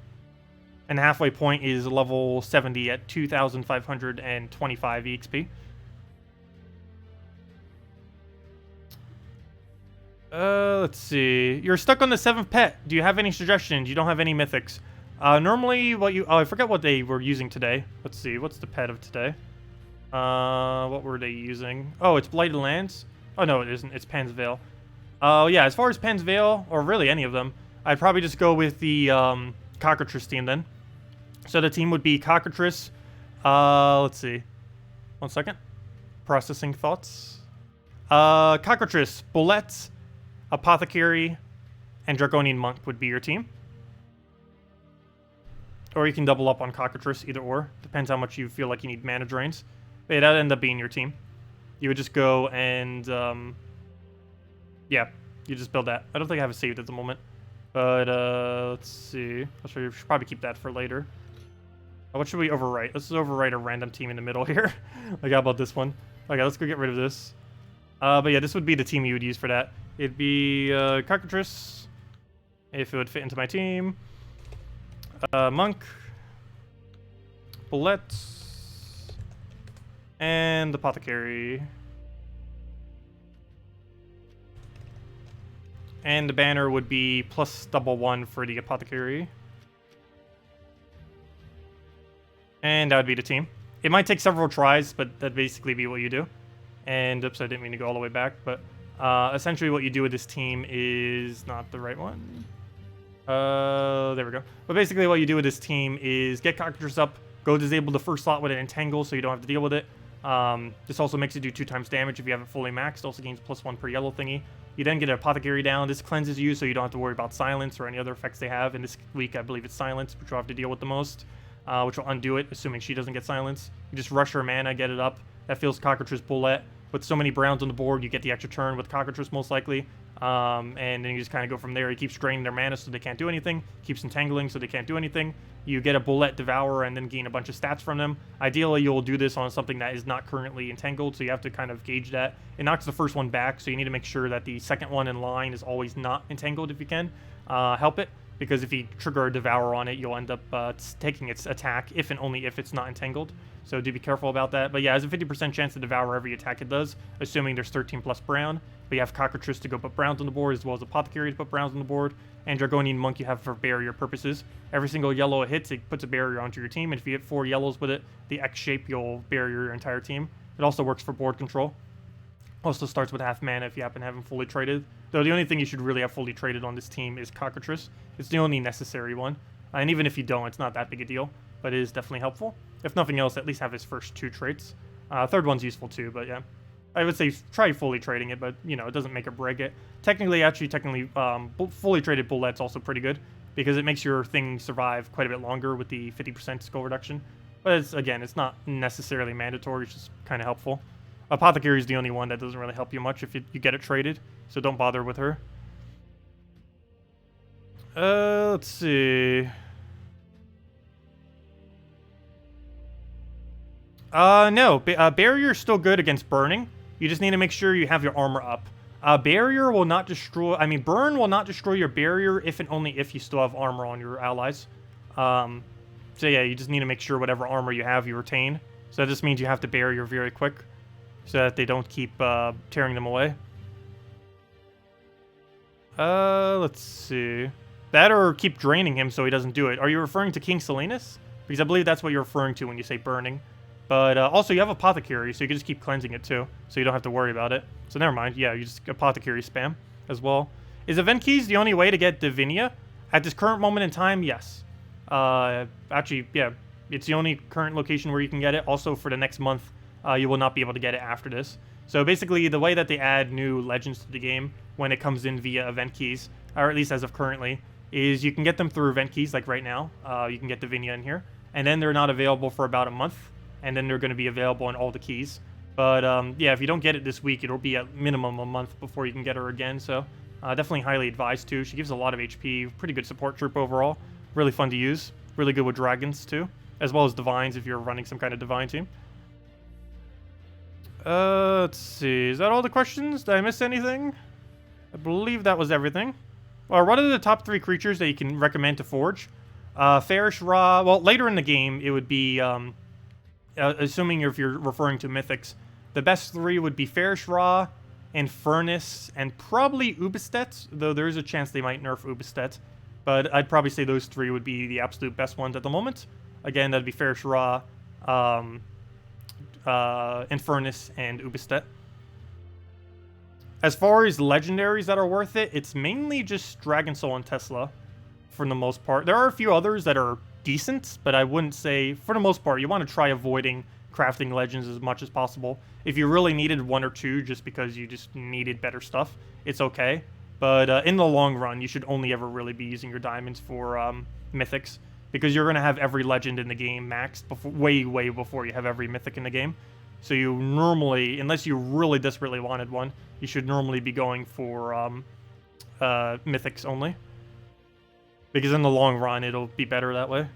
And the halfway point is level 70 at 2,525 EXP. Let's see. You're stuck on the 7th pet. Do you have any suggestions? You don't have any mythics. Normally what you... Oh, I forget what they were using today. Let's see. What's the pet of today? What were they using? Oh, it's Blighted Lands. Oh, no, it isn't. It's Pan's Veil. Oh, yeah, as far as Pan's Veil, or really any of them, I'd probably just go with the Cockatrice team then. So the team would be Cockatrice. Let's see. 1 second. Processing thoughts. Cockatrice, Bullet, Apothecary, and Draconian Monk would be your team. Or you can double up on Cockatrice, either or. Depends how much you feel like you need mana drains. But yeah, that'd end up being your team. You would just go and, yeah, you just build that. I don't think I have it saved at the moment. But, let's see. I'll show you. Should probably keep that for later. What should we overwrite? Let's just overwrite a random team in the middle here. Like, how about this one? Okay, let's go get rid of this. But yeah, this would be the team you would use for that. It'd be, Cockatrice, if it would fit into my team. Monk. Bullet. And Apothecary. And the banner would be plus +1 for the Apothecary. And that would be the team. It might take several tries, but that'd basically be what you do. And, oops, I didn't mean to go all the way back, but essentially what you do with this team is not the right one. There we go. But basically what you do with this team is get Cockatrice up, go disable the first slot with an Entangle so you don't have to deal with it. This also makes it do 2 times damage if you have it fully maxed. Also gains +1 per yellow thingy. You then get an Apothecary down. This cleanses you so you don't have to worry about Silence or any other effects they have. In this week, I believe it's Silence, which you'll have to deal with the most, which will undo it, assuming she doesn't get Silence. You just rush her mana, get it up. That feels Cockatrice Bullet. With so many browns on the board, you get the extra turn with Cockatrice most likely. And then you just kind of go from there. He keeps draining their mana so they can't do anything. Keeps entangling so they can't do anything. You get a Bullet Devourer and then gain a bunch of stats from them. Ideally, you'll do this on something that is not currently entangled, so you have to kind of gauge that. It knocks the first one back, so you need to make sure that the second one in line is always not entangled if you can. Help it, because if you trigger a Devour on it, you'll end up taking its attack, if and only if it's not entangled. So do be careful about that. But yeah, there's a 50% chance to devour every attack it does, assuming there's 13 plus brown. But you have Cockatrice to go put browns on the board, as well as Apothecary to put browns on the board, and Draconian Monk you have for barrier purposes. Every single yellow it hits, it puts a barrier onto your team, and if you hit 4 yellows with it, the X shape, you'll barrier your entire team. It also works for board control. Also starts with half mana if you happen to have him fully traded. Though the only thing you should really have fully traded on this team is Cockatrice. It's the only necessary one. And even if you don't, it's not that big a deal, but it is definitely helpful. If nothing else, at least have his first 2 traits. Third one's useful too, but yeah. I would say try fully trading it, but, you know, it doesn't make or break it. Technically, fully traded Bullet's also pretty good, because it makes your thing survive quite a bit longer with the 50% skill reduction. But it's, again, it's not necessarily mandatory, it's just kind of helpful. Apothecary is the only one that doesn't really help you much if you get it traded, so don't bother with her. Let's see. No, barrier's still good against burning. You just need to make sure you have your armor up. Barrier will not destroy, burn will not destroy your barrier if and only if you still have armor on your allies. So yeah, you just need to make sure whatever armor you have, you retain. So that just means you have to barrier very quick, so that they don't keep tearing them away. Let's see. That or keep draining him so he doesn't do it. Are you referring to King Salinas? Because I believe that's what you're referring to when you say burning. But also you have Apothecary, so you can just keep cleansing it too, so you don't have to worry about it. So never mind, yeah, you just Apothecary spam as well. Is event keys the only way to get Divinia? At this current moment in time, yes. Actually, yeah, it's the only current location where you can get it. Also for the next month, you will not be able to get it after this. So basically, the way that they add new legends to the game when it comes in via event keys, or at least as of currently, is you can get them through event keys, like right now. You can get Divinia in here. and then they're not available for about a month, and then they're going to be available in all the keys. But yeah, if you don't get it this week, it'll be at minimum a month before you can get her again. So definitely highly advised too. She gives a lot of HP, pretty good support troop overall, really fun to use, really good with dragons too, as well as divines if you're running some kind of divine team. Let's see, is that all the questions? Did I miss anything? I believe that was everything. Well, what are the top 3 creatures that you can recommend to forge? Fairish Ra, well, later in the game, it would be, assuming if you're referring to mythics, the best 3 would be Fairish Ra, Infernus, and probably Ubistet, though there is a chance they might nerf Ubistet. But I'd probably say those 3 would be the absolute best ones at the moment. Again, that'd be Fairish Ra, Infernus, and Ubistet. As far as legendaries that are worth it, it's mainly just Dragon Soul and Tesla, for the most part. There are a few others that are decent, but I wouldn't say, for the most part, you want to try avoiding crafting legends as much as possible. If you really needed 1 or 2 just because you just needed better stuff, it's okay. But in the long run, you should only ever really be using your diamonds for mythics, because you're going to have every legend in the game maxed before, way before you have every mythic in the game. So you normally, unless you really desperately wanted one, you should normally be going for mythics only. Because in the long run, it'll be better that way.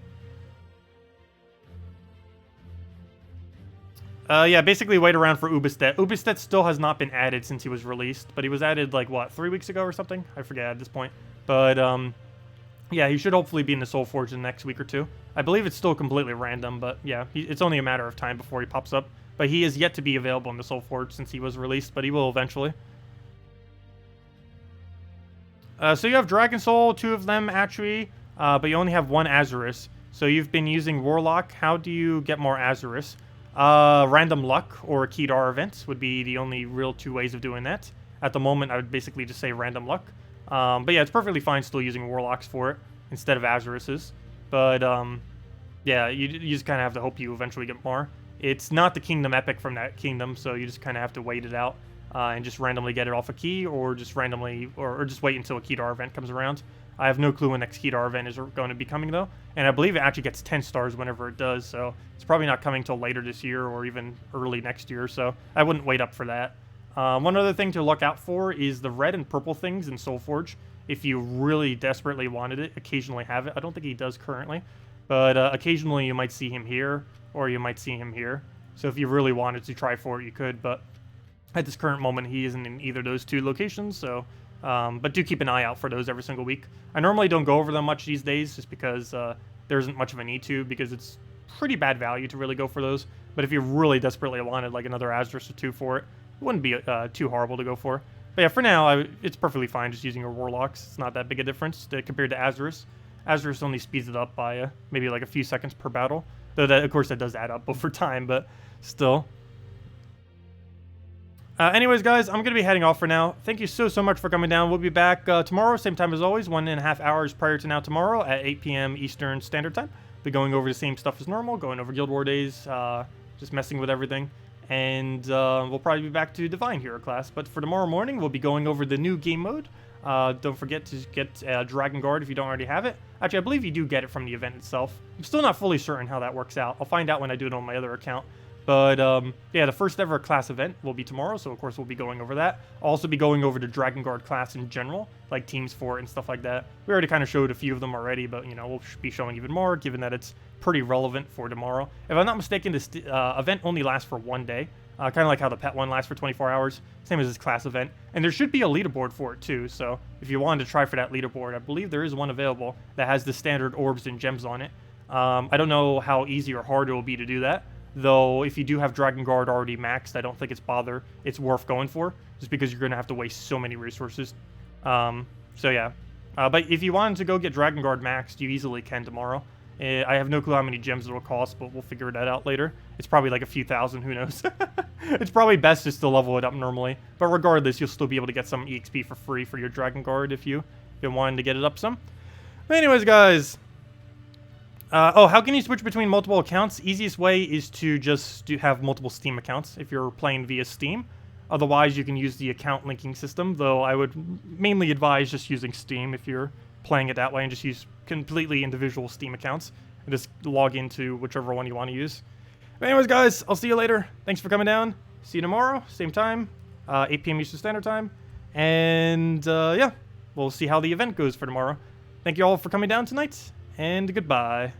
Yeah, basically wait around for Ubistet. Ubistet still has not been added since he was released, but he was added, like, what, 3 weeks ago or something? I forget at this point. But, yeah, he should hopefully be in the Soul Forge in the next week or 2. I believe it's still completely random, but yeah, it's only a matter of time before he pops up. But he is yet to be available in the Soul Forge since he was released, but he will eventually. So you have Dragon Soul, 2 of them, actually, but you only have 1 Azurus. So you've been using Warlock. How do you get more Azurus? Random luck or a Kedar event would be the only real 2 ways of doing that. At the moment, I would basically just say random luck. But yeah, it's perfectly fine still using Warlocks for it instead of Azuruses. But yeah, you just kind of have to hope you eventually get more. It's not the Kingdom Epic from that kingdom, so you just kind of have to wait it out and just randomly get it off a key, or just randomly, or just wait until a Kedar event comes around. I have no clue when next Kedar event is going to be coming, though. And I believe it actually gets 10 stars whenever it does, so it's probably not coming till later this year or even early next year, so I wouldn't wait up for that. One other thing to look out for is the red and purple things in Soulforge. If you really desperately wanted it, occasionally have it. I don't think he does currently, but occasionally you might see him here, or you might see him here. So if you really wanted to try for it, you could, but at this current moment, he isn't in either of those 2 locations, so... but do keep an eye out for those every single week. I normally don't go over them much these days, just because there isn't much of a need to, because it's pretty bad value to really go for those. But if you really desperately wanted like another Azurus or 2 for it, it wouldn't be too horrible to go for. But yeah, for now, it's perfectly fine just using your Warlocks. It's not that big a difference compared to Azurus. Azurus only speeds it up by maybe like a few seconds per battle. Though, that, of course, that does add up over time, but still. Anyways, guys, I'm going to be heading off for now. Thank you so much for coming down. We'll be back tomorrow, same time as always, 1.5 hours prior to now tomorrow at 8 p.m. Eastern Standard Time. Be going over the same stuff as normal, going over Guild War days, just messing with everything. And we'll probably be back to Divine Hero class. But for tomorrow morning, we'll be going over the new game mode. Don't forget to get Dragon Guard if you don't already have it. Actually, I believe you do get it from the event itself. I'm still not fully certain how that works out. I'll find out when I do it on my other account. But, yeah, the first ever class event will be tomorrow, so of course we'll be going over that. I'll also be going over the Dragon Guard class in general, like teams for it and stuff like that. We already kind of showed a few of them already, but, you know, we'll be showing even more, given that it's pretty relevant for tomorrow. If I'm not mistaken, this event only lasts for 1 day, kind of like how the pet one lasts for 24 hours, same as this class event. And there should be a leaderboard for it, too, so if you wanted to try for that leaderboard, I believe there is one available that has the standard orbs and gems on it. I don't know how easy or hard it will be to do that. Though, if you do have Dragon Guard already maxed, I don't think it's worth going for, just because you're going to have to waste so many resources. So yeah. But if you wanted to go get Dragon Guard maxed, you easily can tomorrow. I have no clue how many gems it'll cost, but we'll figure that out later. It's probably like a few thousand, who knows. It's probably best just to level it up normally. But regardless, you'll still be able to get some EXP for free for your Dragon Guard if you've been wanting to get it up some. But anyways, guys... oh, how can you switch between multiple accounts? Easiest way is to just have multiple Steam accounts if you're playing via Steam. Otherwise, you can use the account linking system, though I would mainly advise just using Steam if you're playing it that way and just use completely individual Steam accounts. and just log into whichever one you want to use. But anyways, guys, I'll see you later. Thanks for coming down. See you tomorrow, same time, 8 p.m. Eastern Standard Time. And yeah, we'll see how the event goes for tomorrow. Thank you all for coming down tonight, and goodbye.